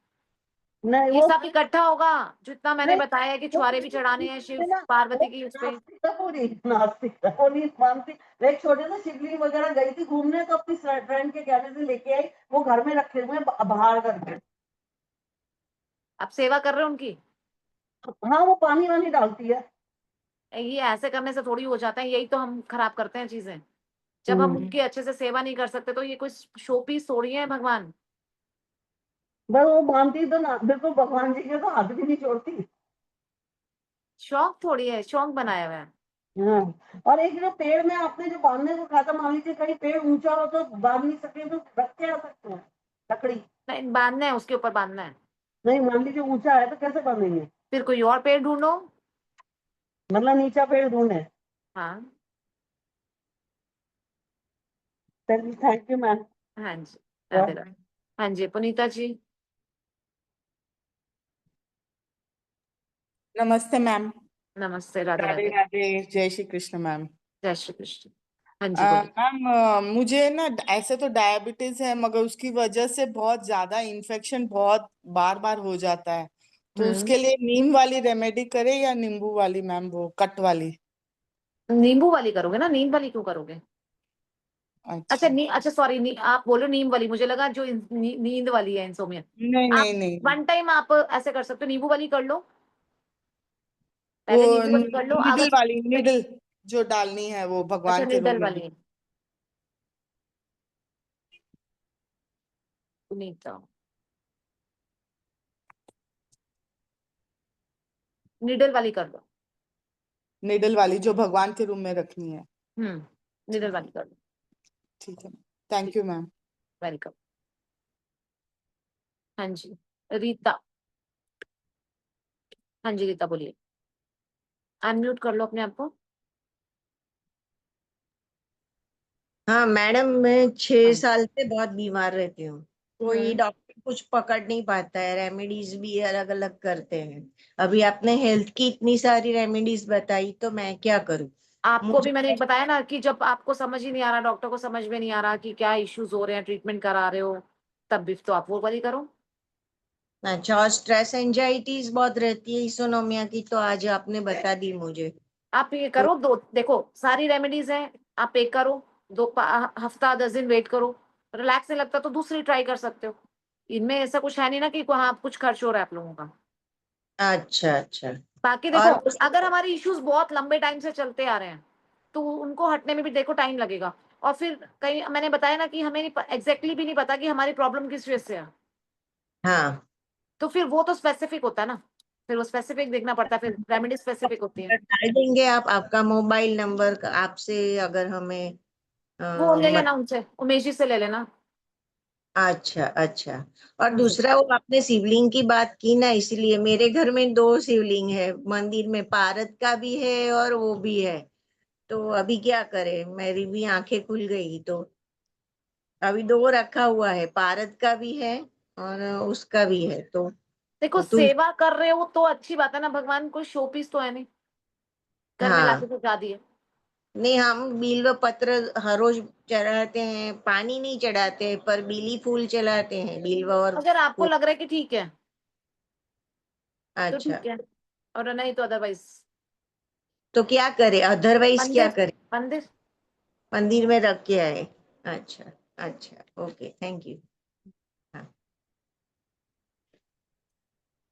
नहीं ये वो सब इकट्ठा होगा, जितना मैंने नहीं, बताया है कि वो छुआरे भी चढ़ाने हैं शिव ना, वो पार्वती की उस पे। नास्तिक है, पूरी नास्तिक है, वो नहीं मानती। मैं एक छोटे से शिवलिंग वगैरह गई थी घूमने, तो अपनी फ्रेंड के कहने से लेके आई, वो घर में रखे हुए हैं बाहर करके। आप सेवा कर रहे हो उनकी। हाँ वो पानी वानी डालती है। ये ऐसे करने से थोड़ी हो जाता है, यही तो हम खराब करते हैं चीजें। जब हम हम्म। उनकी अच्छे से सेवा नहीं कर सकते तो ये कोई शो पीस थोड़ी है भगवान। बस वो मानती तो ना, बिल्कुल भगवान जी के तो हाथ भी नहीं छोड़ती। शौक थोड़ी है, शौक बनाया हुआ है। हाँ, और एक जो पेड़ में आपने जो बांधने को कहा था, मान लीजिए कहीं पेड़ ऊंचा हो तो बांध नहीं सकते, तो रख के आ सकते हैं लकड़ी। नहीं, बांधना है, उसके ऊपर बांधना है। नहीं मान लीजिए ऊंचा है तो कैसे बांधेंगे? फिर कोई और पेड़ ढूंढो। मतलब नीचा पेड़ ढूंढे। हाँ। Thank you ma'am. हाँ जी, राधे राधे। हाँ जी, पुनीता जी। नमस्ते मैम। नमस्ते, राधे राधे राधे। राधे, जय श्री कृष्ण मैम। जय श्री कृष्ण। हाँ जी, बोलिए। मैम, मुझे ना ऐसे तो डायबिटीज है, मगर उसकी वजह से बहुत ज्यादा इन्फेक्शन बहुत बार बार हो जाता है। तो उसके लिए नीम वाली रेमेडी करे या नींबू वाली मैम, वो कट वाली? नींबू वाली करोगे ना, नीम वाली क्यों करोगे? अच्छा, अच्छा। अच्छा सॉरी, आप बोलो नीम वाली, मुझे लगा जो नींद वाली है, इंसोमिया। नहीं आप नहीं नहीं, 1 टाइम आप ऐसे कर सकते हो, नींबू वाली कर लो। वो पहले नींबू वाली कर लो, निडल अगर, वाली, निडल जो डालनी है वो अच्छा, भगवान के रूम नीडल में। वाली सुनीता, नीडल वाली कर लो। निडल वाली जो भगवान के रूम में रखनी है। नीडल वाली कर लो। ठीक है, थैंक यू मैम। वेलकम। हाँ जी, रीता। हाँ जी, रीता बोलिए। अनम्यूट कर लो अपने आप को। हाँ मैडम, मैं 6 हाँ। साल से बहुत बीमार रहती हूँ। कोई हम्म। डॉक्टर कुछ पकड़ नहीं पाता है, रेमेडीज भी अलग अलग करते हैं। अभी आपने हेल्थ की इतनी सारी रेमेडीज बताई, तो मैं क्या करूँ? आपको भी मैंने मुझे बताया ना कि जब आपको समझ ही नहीं आ रहा, डॉक्टर को समझ में नहीं आ रहा कि क्या इश्यूज हो रहे हैं, ट्रीटमेंट करा रहे हो, तब भी तो आप वो वाली करो। अच्छा, और स्ट्रेस एंजाइटीज बहुत रहती है इसोनोमिया की, तो आज आपने बता दी मुझे। आप ये तो करो, दो देखो सारी रेमेडीज हैं, आप एक करो, हफ्ता 10 दिन वेट करो, रिलैक्स नहीं लगता तो दूसरी ट्राई कर सकते हो। इनमें ऐसा कुछ है नहीं ना कि हाँ कुछ खर्च हो रहा है आप लोगों का। अच्छा अच्छा। बाकी देखो, और अगर हमारे इश्यूज बहुत लंबे टाइम से चलते आ रहे हैं तो उनको हटने में भी देखो टाइम लगेगा। और फिर कहीं मैंने बताया ना कि हमें एग्जैक्टली भी नहीं पता कि हमारी प्रॉब्लम किस वजह से है, हाँ, तो फिर वो तो स्पेसिफिक होता है ना, फिर वो स्पेसिफिक देखना पड़ता है, फिर रेमेडी स्पेसिफिक होती है। डाल देंगे आप आपका मोबाइल नंबर, आपसे अगर हमें वो ले मत। लेना उनसे, उमेश जी से ले लेना। अच्छा अच्छा। और हाँ जी। दूसरा, वो आपने शिवलिंग की बात की ना, इसलिए मेरे घर में 2 शिवलिंग है मंदिर में, पारद का भी है और वो भी है। तो अभी क्या करें, मेरी भी आंखें खुल गई। तो अभी 2 रखा हुआ है, पारद का भी है और उसका भी है। तो देखो तुम, सेवा कर रहे हो तो अच्छी बात है ना, भगवान कोई शो पीस तो है नहीं, घर में लाके हाँ, सजा दिए। नहीं हम बिल्व पत्र हर रोज चढ़ाते हैं, पानी नहीं चढ़ाते हैं, पर बेली फूल चढ़ाते हैं, बिल्व और अगर आपको फूल। लग रहा है कि ठीक है तो अच्छा, ठीक है, और नहीं तो अदरवाइज तो क्या करे, अदरवाइज क्या मंदिर, करे? मंदिर। मंदिर में रख के आए। अच्छा अच्छा, ओके, थैंक यू। हाँ।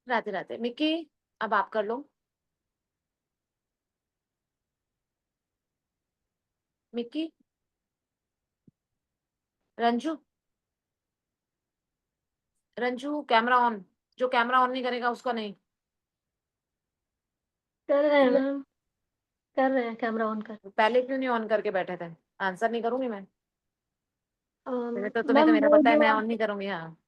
राधे राधे। मिक्की, अब आप कर लो। मिक्की, रंजू, रंजू कैमरा ऑन, जो कैमरा ऑन नहीं करेगा उसका नहीं। कर रहे हैं मैम, कर रहे हैं कैमरा ऑन कर। पहले क्यों नहीं ऑन करके बैठे थे? आंसर नहीं करूंगी मैं, तो तुम्हें तो मैम मेरा वो पता है, जो मैं आप ऑन नहीं करूंगी। हाँ।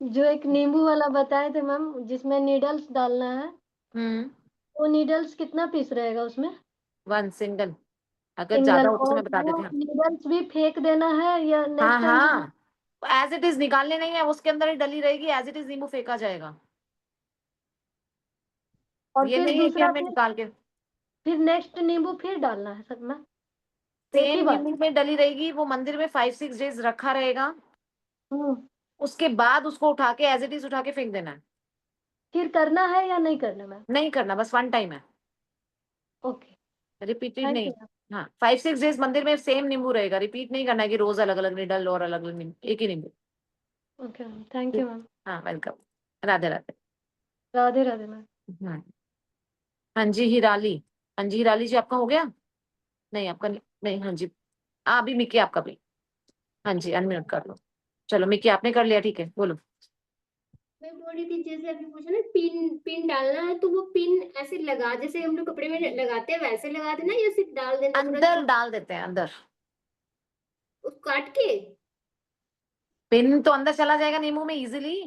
जो एक नींबू वाला बताए थे मैम, जिसमें नीडल्स डालना है, हम्म। वो नीडल्स कितना पीस रहेगा उसमें? 1 सिंगल, अगर ज्यादा सिंगल, हो तो और तुम्हें बता वो देते हैं। नीडल्स भी फेंक देना है या हाँ नेक्स्ट टाइम जब? हाँ, एज इट इज निकालने नहीं है, उसके अंदर ही डली रहेगी, एज इट इज नींबू फेंका जाएगा। और ये फिर नहीं है कि दूसरा, हमें निकाल के, फिर नेक्स्ट नींबू फिर डालना है सब में, एक सेम ही बार? नींबू में डली रहेगी, वो मंदिर में 5-6 डेज रखा रहेगा। हम्म। उसके बाद उसको उठा के एज इट इज उठा के फेंक देना है। फिर करना है या नहीं करना मैम? नहीं करना, बस 1 टाइम है, ओके, रिपीटेड थैंक नहीं। You ma'am. हाँ, 5-6 डेज मंदिर में सेम नींबू रहेगा, रिपीट नहीं करना है कि रोज अलग अलग निडल और अलग अलग नींबू, एक ही नींबू। Okay ma'am, thank you ma'am. हाँ, वेलकम। राधे राधे। राधे राधे मैम। हाँ। हाँ जी हिराली, हाँ जी हिराली जी, आपका हो गया? नहीं आपका नहीं, नहीं हाँ जी। अभी मिक्की आपका भी। हाँ जी, अनम्यूट कर लो। चलो मिक्की आपने कर लिया, ठीक है, बोलो। मैं बोल रही थी, जैसे आपने पूछा ना पिन पिन डालना है, तो वो पिन ऐसे लगा, जैसे हम लोग कपड़े में लगाते हैं वैसे लगा देना, या सिर्फ डाल देना पूरा अंदर डाल देते हैं, अंदर। उसको काट के? पिन तो अंदर चला जाएगा नींबू में इजीली।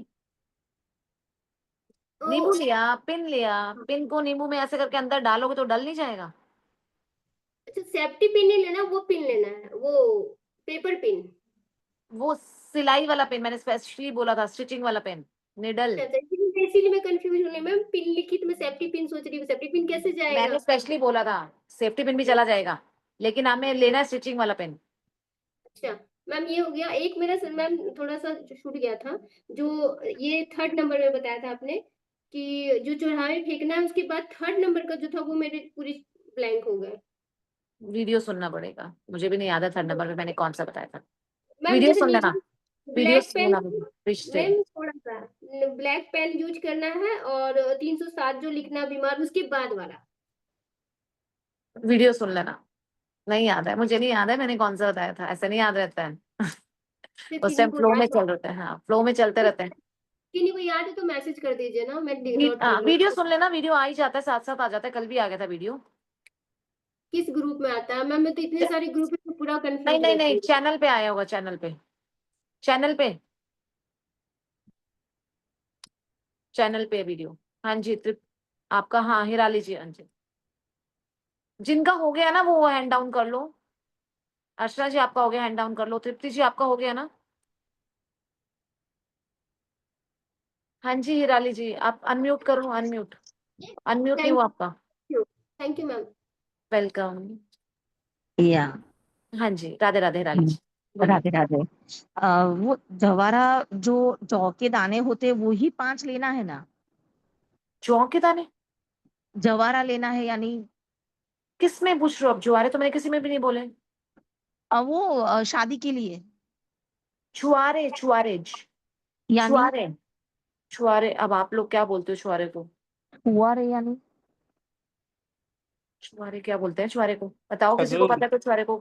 ओ, नींबू लिया, पिन लिया, पिन को नींबू में ऐसे करके अंदर डालोगे तो डल नहीं जाएगा। अच्छा, सेफ्टी पिन नहीं लेना, वो पिन लेना है, वो पेपर पिन। वो सिलाई वाला पेन, मैंने स्पेशली बोला था, स्टिचिंग वाला पेन, निडल। अच्छा अच्छा, इसीलिए मैं कंफ्यूज हूँ। मैम पिन लिखी तो मैं सेफ्टी पिन सोच रही हूँ, सेफ्टी पिन कैसे मैंने जाएगा? स्पेशली बोला था, सेफ्टी पिन भी चला जाएगा, लेकिन हमें लेना है स्टिचिंग वाला पेन। अच्छा मैम, ये हो गया एक मेरा मैम, थोड़ा सा छूट गया था। जो ये 3rd नंबर में बताया था आपने कि जो चौराहे फेंकना है, उसके बाद 3rd नंबर का जो था वो मेरे पूरी ब्लैंक हो गए। वीडियो सुनना पड़ेगा, मुझे भी नहीं याद है 3rd नंबर में मैंने कौन सा बताया था। मैम वीडियो जैसे सुन नीचे लेना, वीडियो ब्लैक सुन पेन, लेना, रिश्ते। मैम थोड़ा सा ब्लैक पेन यूज करना है, और 307 जो लिखना बीमार, उसके बाद वाला। वीडियो सुन लेना। नहीं याद है, मुझे नहीं याद है मैंने कौन सा बताया था, ऐसे नहीं याद रहता है। उस किन्हीं टाइम को फ्लो में याद चल रहे थे, हाँ फ्लो में चलते रहते हैं। किन्हीं को याद है तो मैसेज कर दीजिए ना, मैं नोट कर वीडियो लूँ। सुन लेना, वीडियो आ ही जाता है, साथ साथ आ जाता है, कल भी आ गया था वीडियो। किस ग्रुप में आता है मैम? मैं तो इतने सारे ग्रुप में पूरा नहीं कंफ्यूज नहीं रहती नहीं, हूँ। चैनल पे आया होगा, चैनल पे, चैनल पे, चैनल पे वीडियो। हाँ जी आपका, हाँ हिराली जी, हाँ जी। जिनका हो गया ना वो हैंड डाउन कर लो। अर्चना जी आपका हो गया, हैंड डाउन कर लो। तृप्ति जी आपका हो गया ना? हाँ जी हिराली जी, आप अनम्यूट करो, अनम्यूट नहीं हुआ आपका। Thank you ma'am. वेलकम। या हाँ जी, राधे राधे हिराली जी, बोलिए। राधे राधे। वो जवारा जो जौ के दाने होते हैं वो ही 5 लेना है ना? जौ के दाने जवारा लेना है यानी किस में पूछ रहे हो आप? जुआरे तो मैंने किसी में भी नहीं बोले। वो शादी के लिए छुआरे, छुआरेज, यानी छुआरे, छुआरे। अब आप लोग क्या बोलते हो छुआरे को? फुआरे यानी छुआरे क्या बोलते हैं छुआरे को? बताओ, किसी को खजूर, पता है तो छुआरे को?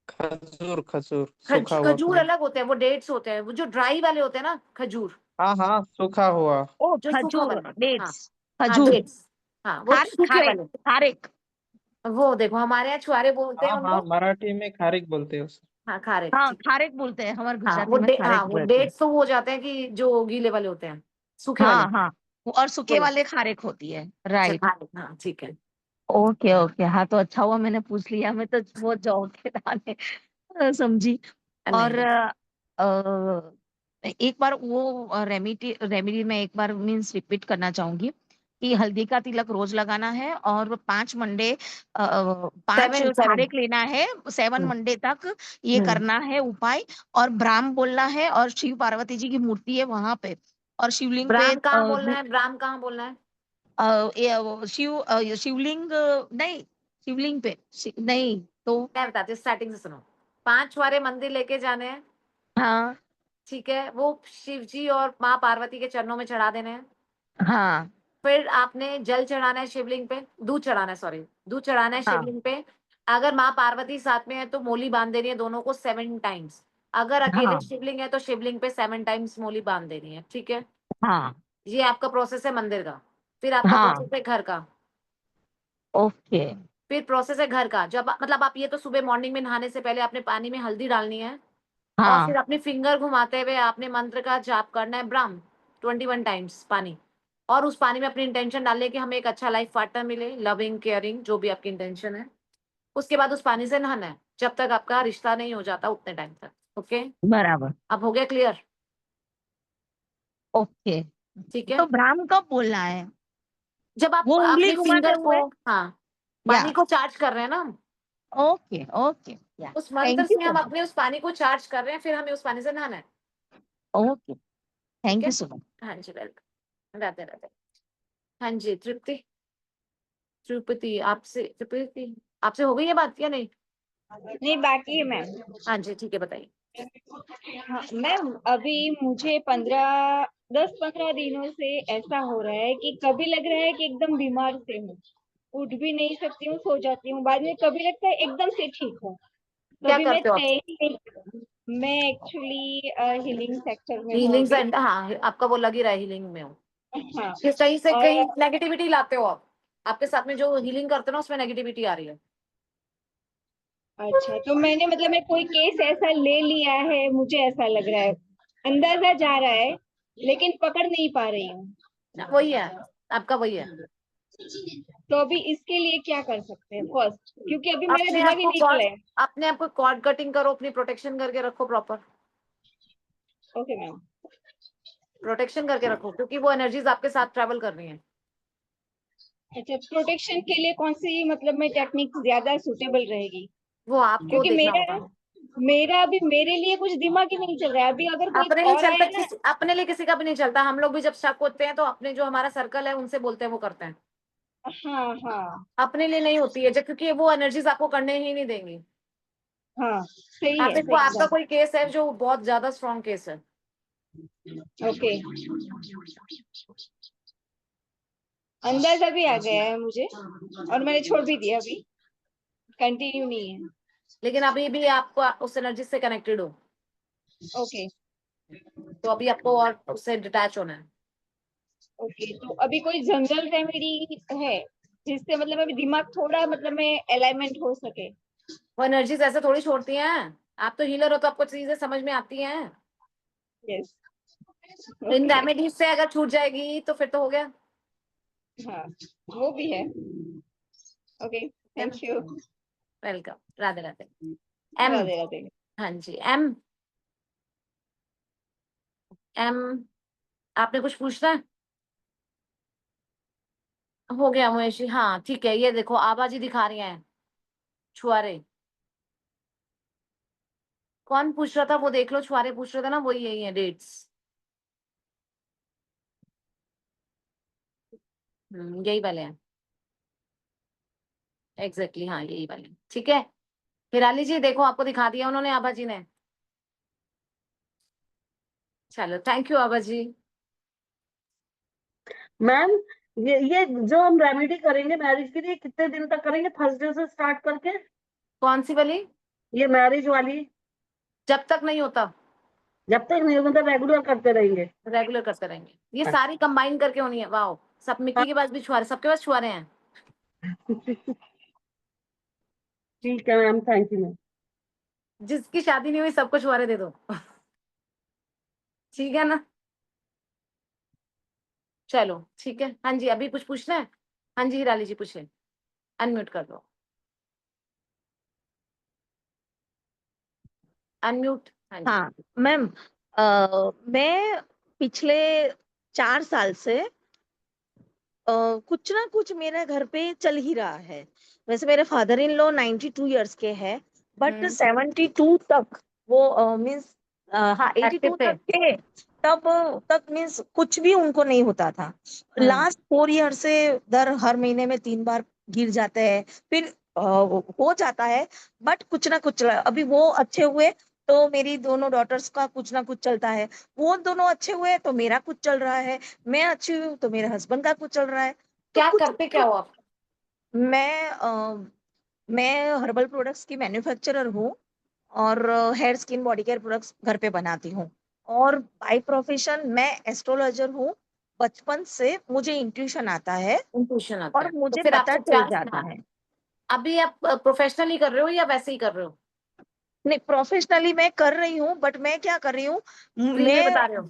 खजूर, सूखा हुआ खजूर अलग होते हैं, वो डेट्स होते हैं, वो जो ड्राई वाले होते हैं ना खजूर, हाँ हाँ, सूखा हुआ। ओ जो सूखा खजूर वाला। हाँ डेट्स हाँ खजूर डेट्स, हाँ वो सूखे खारेक वाले। खारेक वो देखो हमारे यहाँ छुआरे बोलते हैं हाँ हाँ, उनको। मराठी में खारिक बोलते हैं उसे। हाँ खारे, हाँ ठीक। खारेक बोलते हैं हमारे हाँ गुजराती में हाँ खारेक वो बोलते हैं। डेट्स तो वो हो जाते हैं कि जो गीले वाले होते हैं, सूखे वाले। हाँ हाँ और सूखे बोलो। वाले खारेक होती है, अच्छा राइट। खारे, हाँ ठीक है। ओके ओके, हाँ तो अच्छा हुआ मैंने पूछ लिया, मैं तो वो जौ के दाने समझी। नहीं और नहीं, एक बार वो रेमेडी में एक बार मीन्स रिपीट करना चाहूंगी कि हल्दी का तिलक रोज लगाना है और 5 मंडे 5 7 खारेक लेना है 7 मंडे तक ये करना है उपाय। और ब्राह्म बोलना है और शिव पार्वती जी की मूर्ति है वहां पे और शिवलिंग पे ब्राह्म कहाँ बोलना है? ब्राह्म कहाँ बोलना है? शिवलिंग नहीं, शिवलिंग पे नहीं तो मैं बताती हूँ, स्टार्टिंग से सुनो। 5 छुआरे मंदिर लेके जाने हैं, हाँ ठीक है? वो शिव जी और माँ पार्वती के चरणों में चढ़ा देने हैं। हाँ फिर आपने जल चढ़ाना है शिवलिंग पे, दूध चढ़ाना है, सॉरी दूध चढ़ाना है हाँ शिवलिंग पे। अगर माँ पार्वती साथ में है तो मोली बांध देनी है दोनों को 7 टाइम्स। अगर अकेले हाँ शिवलिंग है तो शिवलिंग पे 7 टाइम्स मोली बांध देनी है, ठीक है? हाँ ये आपका प्रोसेस है मंदिर का। फिर आपका हाँ प्रोसेस है घर का। ओके फिर प्रोसेस है घर का, जब मतलब आप ये तो सुबह मॉर्निंग में नहाने से पहले आपने पानी में हल्दी डालनी है और हाँ फिर अपनी फिंगर घुमाते हुए आपने मंत्र का जाप करना है ब्राह्म 21 टाइम्स पानी। और उस पानी में अपनी इंटेंशन डालनी है कि हमें एक अच्छा लाइफ पार्टनर मिले, लविंग केयरिंग, जो भी आपकी इंटेंशन है। उसके बाद उस पानी से नहाना है जब तक आपका रिश्ता नहीं हो जाता उतने टाइम तक। ओके, बराबर अब हो गया क्लियर? ओके। ठीक है, तो ब्राह्म कब बोलना है? जब आप वो उंगली अपनी घुमाते फिंगर को, हुए हाँ या पानी को चार्ज कर रहे हैं ना हम, ओके ओके या उस मंत्र थैंक यू से सो हम मच। अपने उस पानी को चार्ज कर रहे हैं, फिर हमें उस पानी से नहाना है। ओके ठीक थैंक है, यू सो मच। हाँ जी वेलकम, राधे राधे। हाँ जी तृप्ति, तिरुपति आपसे हो गई है बात या नहीं? नहीं बाकी है मैम। हाँ जी ठीक है, बताइए। हाँ, मैम अभी मुझे 10-15 दिनों से ऐसा हो रहा है कि कभी लग रहा है कि एकदम बीमार से हूँ, उठ भी नहीं सकती हूँ, सो जाती हूँ, बाद में कभी लगता है एकदम से ठीक हूँ। क्या कभी मैं करते हो आप? तय ही नहीं, मैं एक्चुअली हीलिंग सेक्टर में हूँ हीलिंग अभी। सेंटर, हाँ आपका वो लग ही रहा है हीलिंग में हो। हाँ किस कहीं से और कहीं नेगेटिविटी लाते हो आप? आपके साथ में जो हीलिंग करते हो ना उसमें नेगेटिविटी आ रही है। अच्छा, तो मैंने मतलब मैं कोई केस ऐसा ले लिया है, मुझे ऐसा लग रहा है, अंदाजा जा रहा है लेकिन पकड़ नहीं पा रही हूँ। वही है, आपका वही है। तो अभी इसके लिए क्या कर सकते हैं फर्स्ट, क्योंकि अभी मेरा अपने दिमाग आप ही को निकला है। अपने आप को कॉर्ड कटिंग करो, अपनी प्रोटेक्शन करके रखो, प्रॉपर ओके मैम। प्रोटेक्शन करके रखो, क्योंकि वो एनर्जीज आपके साथ ट्रेवल कर रही हैं। अच्छा, प्रोटेक्शन के लिए कौन सी मतलब में टेक्निक ज्यादा सूटेबल रहेगी? वो आपको क्योंकि देखना मेरा होगा। मेरा अभी मेरे लिए कुछ दिमाग ही नहीं चल रहा है, अभी अगर कोई अपने लिए और चलता आया ना। अपने लिए किसी का भी नहीं चलता। हम लोग भी जब शक होते हैं तो अपने जो हमारा सर्कल है उनसे बोलते हैं, वो करते हैं। हाँ हाँ अपने लिए नहीं होती है जब, क्योंकि वो एनर्जीज आपको करने ही नहीं देंगी। हाँ सही आप है देखो, आपका एकदम। कोई केस है जो बहुत ज्यादा स्ट्रॉन्ग केस है, ओके, अंदाजा भी आ गया है मुझे और मैंने छोड़ भी दिया, अभी कंटिन्यू नहीं है। लेकिन अभी भी आपको उस एनर्जी से कनेक्टेड हो, ओके तो अभी आपको और उससे डिटैच होना है। ओके, तो अभी कोई जनरल रेमेडी है जिससे मतलब अभी दिमाग थोड़ा मतलब में अलाइनमेंट हो सके? वो एनर्जीज ऐसे थोड़ी छोड़ती हैं। आप तो हीलर हो तो आपको चीजें समझ में आती हैं। Yes in okay. रेमेडीज से अगर छूट जाएगी तो फिर तो हो गया। हाँ वो भी है। ओके है ना? Thank you. Welcome, Radhe Radhe. एम, राधे राधे। हाँ जी, एम, एम, आपने कुछ पूछना है? हो गया महेश जी, हाँ ठीक है, ये देखो आभा जी दिखा रही हैं छुआरे। कौन पूछ रहा था वो देख लो, छुआरे पूछ रहे थे ना, वही यही है डेट्स। यही वाले हैं एग्जैक्टली, हाँ यही वाले, ठीक है। हिराली जी देखो, आपको दिखा दिया उन्होंने, आभा जी ने। चलो thank you Abha ji. Ma'am, ये जो हम रेमेडी करेंगे मैरिज के लिए, कितने दिन तक करेंगे? थर्सडे से स्टार्ट करके? कौन सी वाली? ये मैरिज वाली जब तक नहीं होता जब तक नहीं, मतलब रेगुलर करते रहेंगे? रेगुलर करते रहेंगे। ये सारी कंबाइन करके होनी है। वाह, सब मिक्की के पास भी छुआरे, सबके पास छुआरे हैं। ठीक है मैम, थैंक यू मैम। जिसकी शादी नहीं हुई सबको छुआरे दे दो। ठीक है ना? चलो ठीक है, हाँ जी, अभी कुछ पूछना है? हाँ जी हिराली जी पूछे, अनम्यूट कर दो, अनम्यूट, हाँ जी। हाँ मैम, मैं पिछले 4 साल से कुछ ना कुछ मेरे घर पे चल ही रहा है। वैसे मेरे फादर इन लॉ 92 ईयर्स के हैं, बट 72 तक वो मीन्स, हाँ 82 एक्टिव थे। तक के, तब तक मीन्स कुछ भी उनको नहीं होता था। लास्ट 4 ईयर से दर हर महीने में 3 बार गिर जाते हैं, फिर हो जाता है, बट कुछ ना कुछ अभी वो अच्छे हुए तो मेरी दोनों डॉटर्स का कुछ ना कुछ चलता है, वो दोनों अच्छे हुए तो मेरा कुछ चल रहा है, मैं अच्छी हूँ तो मेरे हस्बैंड का कुछ चल रहा है। तो क्या कुछ करते क्या हो आप? मैं हर्बल प्रोडक्ट्स की मैन्युफैक्चरर हूँ, और hair skin body care products घर पे बनाती हूँ, और बाय प्रोफेशन मैं एस्ट्रोलॉजर हूँ। बचपन से मुझे इंट्यूशन आता है इंट्यूशन आता और है, तो मुझे फिर पता आपको चल क्या, जाता हाँ, है। अभी आप प्रोफेशनली कर रहे हो या वैसे ही कर रहे हो? नहीं, प्रोफेशनली मैं कर रही हूँ, बट मैं क्या कर रही हूँ, फ्री में मैं बता रहे हो?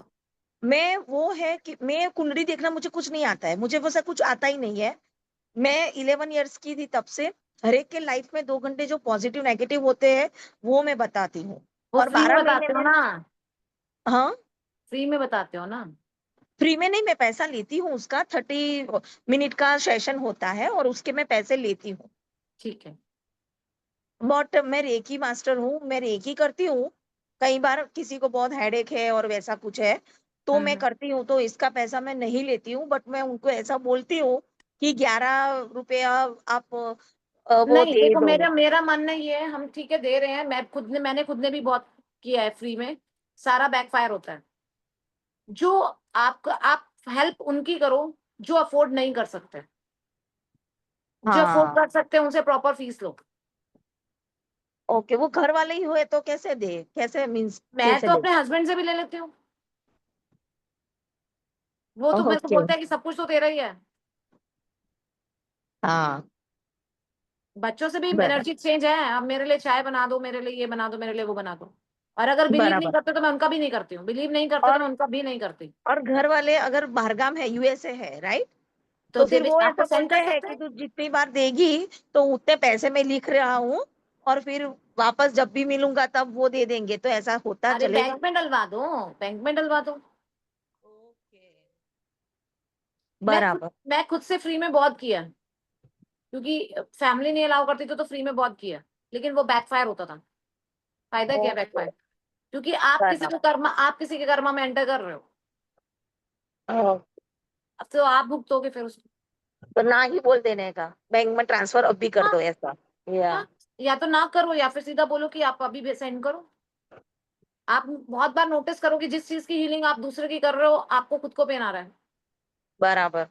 मैं वो है कि मैं कुंडली देखना मुझे कुछ नहीं आता है, मुझे वैसा कुछ आता ही नहीं है। मैं 11 इयर्स की थी तब से हर एक के लाइफ में 2 घंटे जो पॉजिटिव नेगेटिव होते हैं वो मैं बताती हूँ। वो और फ्री में 12 महीने बताते हो में, ना? हाँ, फ्री में बताते हो ना? फ्री में नहीं, मैं पैसा लेती हूँ उसका। 30 मिनट का सेशन होता है और उसके मैं पैसे लेती हूँ। ठीक है। बट मैं रेकी मास्टर हूँ, मैं रेकी करती हूँ। कई बार किसी को बहुत हेडेक है और वैसा कुछ है तो मैं करती हूँ, तो इसका पैसा मैं नहीं लेती हूँ, बट मैं उनको ऐसा बोलती हूँ कि 11 रुपया आप वो नहीं दे देखो, दो। मेरा मेरा मानना ये है, हम ठीक है दे रहे हैं, मैंने खुद ने भी बहुत किया है फ्री में, सारा बैकफायर होता है। जो आप हेल्प उनकी करो जो अफोर्ड नहीं कर सकते, जो अफोर्ड हाँ, कर सकते हैं उनसे प्रॉपर फीस लो। ओके, वो घर वाले ही हुए तो कैसे दे, कैसे मीन्स मैं कैसे तो दे? अपने हस्बैंड से भी ले लेती हूँ, वो तो मेरे को ओके, बोलता है कि सब कुछ तो तेरा ही है। हाँ, बच्चों से भी बराबर, एनर्जी एक्सचेंज है, अब मेरे लिए चाय बना दो, मेरे लिए ये बना दो, मेरे लिए वो बना दो। और अगर बिलीव नहीं बराबर। करते तो मैं उनका भी नहीं करती हूँ, बिलीव नहीं करते तो और मैं उनका भी नहीं करती। और घर वाले अगर बाहरगाम है, यूएसए है, राइट, तो तो फिर वो आपको ऐसा सेंड बोलते कर हैं सकते कि हैं। तू जितनी बार देगी तो उतने पैसे मैं लिख रहा हूँ, और फिर वापस जब भी मिलूंगा तब वो दे देंगे, तो ऐसा होता अरे चलेगा? बैंक में डलवा दो, बैंक में डलवा दो। ओके, मैं खुद बराबर। मैं खुद से फ्री में बहुत किया, क्योंकि फैमिली नहीं अलाउ करती तो फ्री में बहुत किया, लेकिन वो बैकफायर होता था। फायदा क्या ओके, बैकफायर? क्योंकि बराबर। आप किसी के कर्मा में एंटर कर रहे हो, ओ, अब तो आप भुगतोगे फिर उसको। तो ना ही बोल देने का, बैंक में ट्रांसफर अब भी कर हाँ, दो, ऐसा? या हाँ, या तो ना करो या फिर सीधा बोलो कि आप अभी सेंड करो। आप बहुत बार नोटिस करो कि जिस चीज की हीलिंग आप दूसरे की कर रहे हो, आपको खुद को पेन आ रहा है, बराबर,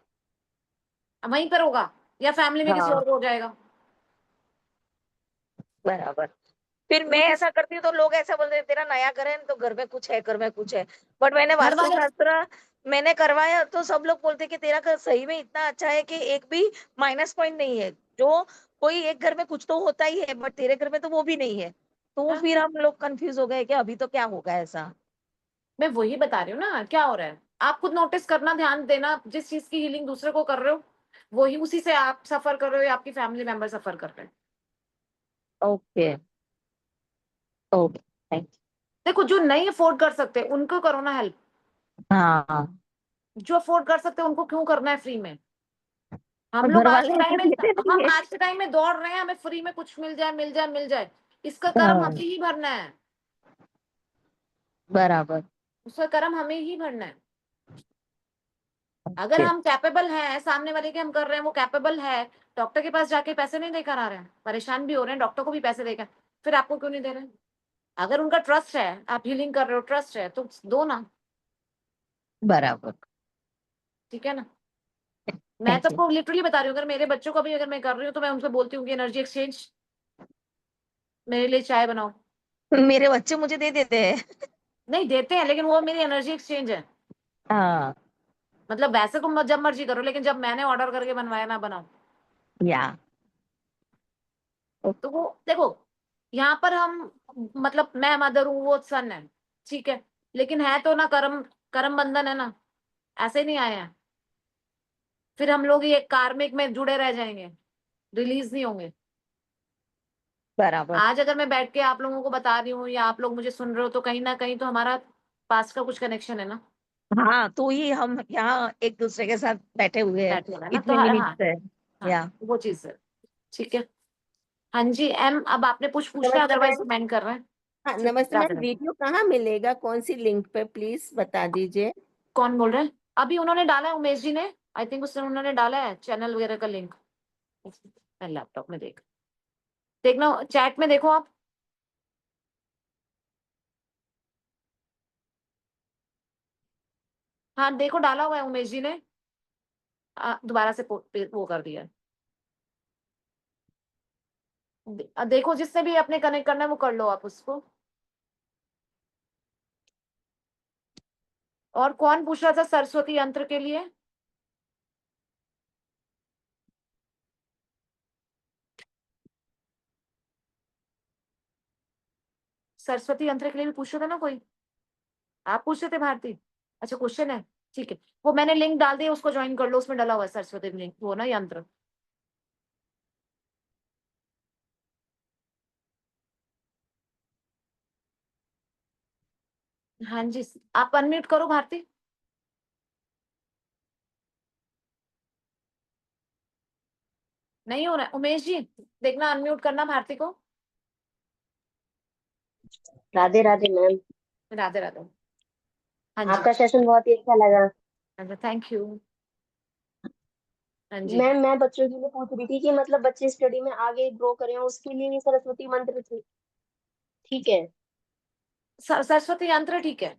वहीं पर होगा या फैमिली में किसी हाँ, और को हो जाएगा। बराबर। फिर मैं नोटिस, ऐसा करती हूँ तो लोग ऐसा बोलते हैं तेरा नया घर है तो घर में कुछ है, घर में कुछ है। बट मैंने घर वाले, वास्तुशास्त्र मैंने करवाया तो सब लोग बोलते हैं कि तेरा घर सही में इतना अच्छा है कि एक भी माइनस पॉइंट नहीं है। जो कोई एक घर में कुछ तो होता ही है, बट तेरे घर में तो वो भी नहीं है। तो हाँ, फिर हम लोग कंफ्यूज हो गए कि अभी तो क्या होगा ऐसा। मैं वही बता रही हूँ ना क्या हो रहा है। आप खुद नोटिस करना, ध्यान देना, जिस चीज की हीलिंग दूसरे को कर रहे हो, वही उसी से आप सफर कर रहे हो या आपकी फैमिली मेंबर सफर कर रहे हैं। ओके, ओके, थैंक देखो जो नहीं अफोर्ड कर सकते उनको करो ना हेल्प, यू। हाँ, जो अफोर्ड कर सकते हैं उनको क्यों करना है फ्री में। हम और लोग घर आज वाले के टाइम में देते नहीं हम है। आज के टाइम में दौड़ रहे हैं, हमें फ्री में कुछ मिल जाए मिल जाए मिल जाए, इसका कर्म हाँ, हमें ही भरना है, बराबर। उसका कर्म हमें ही भरना है। अगर ओके, हम कैपेबल हैं, सामने वाले के हम कर रहे हैं वो कैपेबल है, डॉक्टर के पास जाके पैसे नहीं देकर आ रहे हैं, परेशान भी हो रहे हैं, डॉक्टर को भी पैसे देकर, फिर आपको क्यों नहीं दे रहे हैं? अगर उनका ट्रस्ट है, आप हीलिंग कर रहे हो, ट्रस्ट है तो दो ना, बराबर। ठीक है ना। मैं थैंक यू। तो लिटरली बता रही हूँ, अगर मेरे बच्चों को भी अगर मैं कर रही हूँ तो मैं उनसे बोलती हूँ कि एनर्जी एक्सचेंज मेरे लिए चाय बनाओ। मेरे बच्चे मुझे दे देते हैं। नहीं देते हैं, लेकिन वो मेरी एनर्जी एक्सचेंज है। हाँ, मतलब वैसे तुम जब मर्जी करो, लेकिन जब मैंने ऑर्डर करके बनवाया ना बनाओ। या तो वो देखो, यहाँ पर हम, मतलब मैं मदर हूँ, वो सन है, ठीक है, लेकिन है तो ना कर्म, कर्म बंधन है ना, ऐसे नहीं आए हैं, फिर हम लोग ये कार्मिक में जुड़े रह जाएंगे, रिलीज नहीं होंगे। बराबर। आज अगर मैं बैठ के आप लोगों को बता रही हूँ या आप लोग मुझे सुन रहे हो, तो कहीं ना कहीं तो हमारा पास्ट का कुछ कनेक्शन है ना, हाँ, तो ही हम यहाँ एक दूसरे के साथ बैठे हुए हैं बैठे हुए हैं ना, तो इतने हाँ मिनट हाँ से। हाँ, या वो चीज है, ठीक है। हाँ जी एम, अब आपने कुछ पूछना है, नमस्ते अदरवाइज मैम। मैन कर रहे हैं। हाँ ठीक है, नमस्ते राधे मैम, राधे। वीडियो कहाँ मिलेगा, कौन सी लिंक पे प्लीज बता दीजिए। कौन बोल रहे हैं? अभी उन्होंने डाला है, उमेश जी ने, आई थिंक उसने उन्होंने डाला है चैनल वगैरह का लिंक, मैं लैपटॉप में देखना, चैट में देखो आप। हाँ देखो, डाला हुआ है उमेश जी ने, दोबारा से वो कर दिया है। देखो, जिससे भी अपने कनेक्ट करना है वो कर लो आप उसको। और कौन पूछ रहा था सरस्वती यंत्र के लिए? सरस्वती यंत्र के लिए भी पूछ रहा था ना कोई, आप पूछ रहे थे भारती? अच्छा क्वेश्चन है, ठीक है, वो मैंने लिंक डाल दिया, उसको ज्वाइन कर लो, उसमें डाला हुआ है सरस्वती लिंक, वो ना यंत्र। हाँ जी, आप अनम्यूट करो भारती। नहीं हो रहा है उमेश जी, देखना अनम्यूट करना भारती को। राधे राधे मैम। राधे राधे। हाँ जी, आपका सेशन बहुत ही अच्छा लगा। Thank you. हाँ जी, मैम मैं बच्चों के लिए पूछ रही थी कि मतलब बच्चे स्टडी में आगे ग्रो करें, उसके लिए सरस्वती मंत्र ठीक है। सरस्वती यंत्र ठीक है।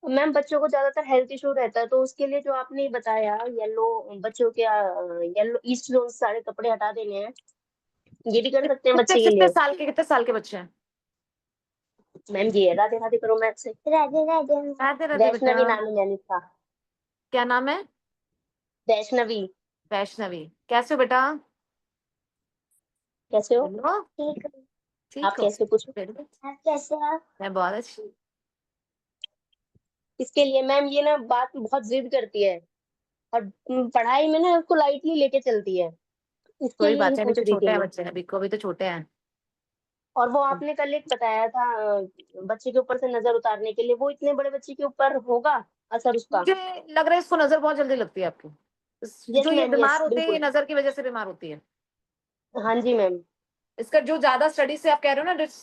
मैम बच्चों को ज्यादातर हेल्थ इशू रहता है, तो उसके लिए जो आपने बताया येलो, बच्चों के येलो ईस्ट जोन सारे कपड़े हटा देने हैं, ये भी कर सकते हैं कितने बच्चे के कितने लिए। साल के, कितने साल के बच्चे हैं? मैम ये राधे राधे करो मैम से। राधे राधे। राधे राधे बेटा। वैष्णवी नाम है मैम इसका। क्या नाम है? वैष्णवी। वैष्णवी, कैसे हो बेटा? कैसे हो? हेलो, ठीक। ठीक आप हो? कैसे पूछो? Very good. आप कैसे हो? मैं बहुत अच्छी। इसके लिए मैम ये ना बात बहुत जिद करती है, और पढ़ाई में ना उसको लाइटली लेके चलती है, इसके कोई लिए ही बात नहीं, अभी पूछ तो रही छोटे थी हैं मैं। बच्चे, अभी को, अभी तो छोटे हैं। और वो आपने कल एक बताया था बच्चे के ऊपर से नजर उतारने के लिए, वो इतने बड़े बच्चे के ऊपर होगा असर उसका? मुझे लग रहा है इसको नजर बहुत जल्दी लगती है आपकी, यस जो ये मैम, यस बीमार होते हैं ये बिल्कुल। नजर की वजह से बीमार होती है। हाँ जी मैम। इसका जो ज्यादा स्टडी से आप कह रहे हो ना,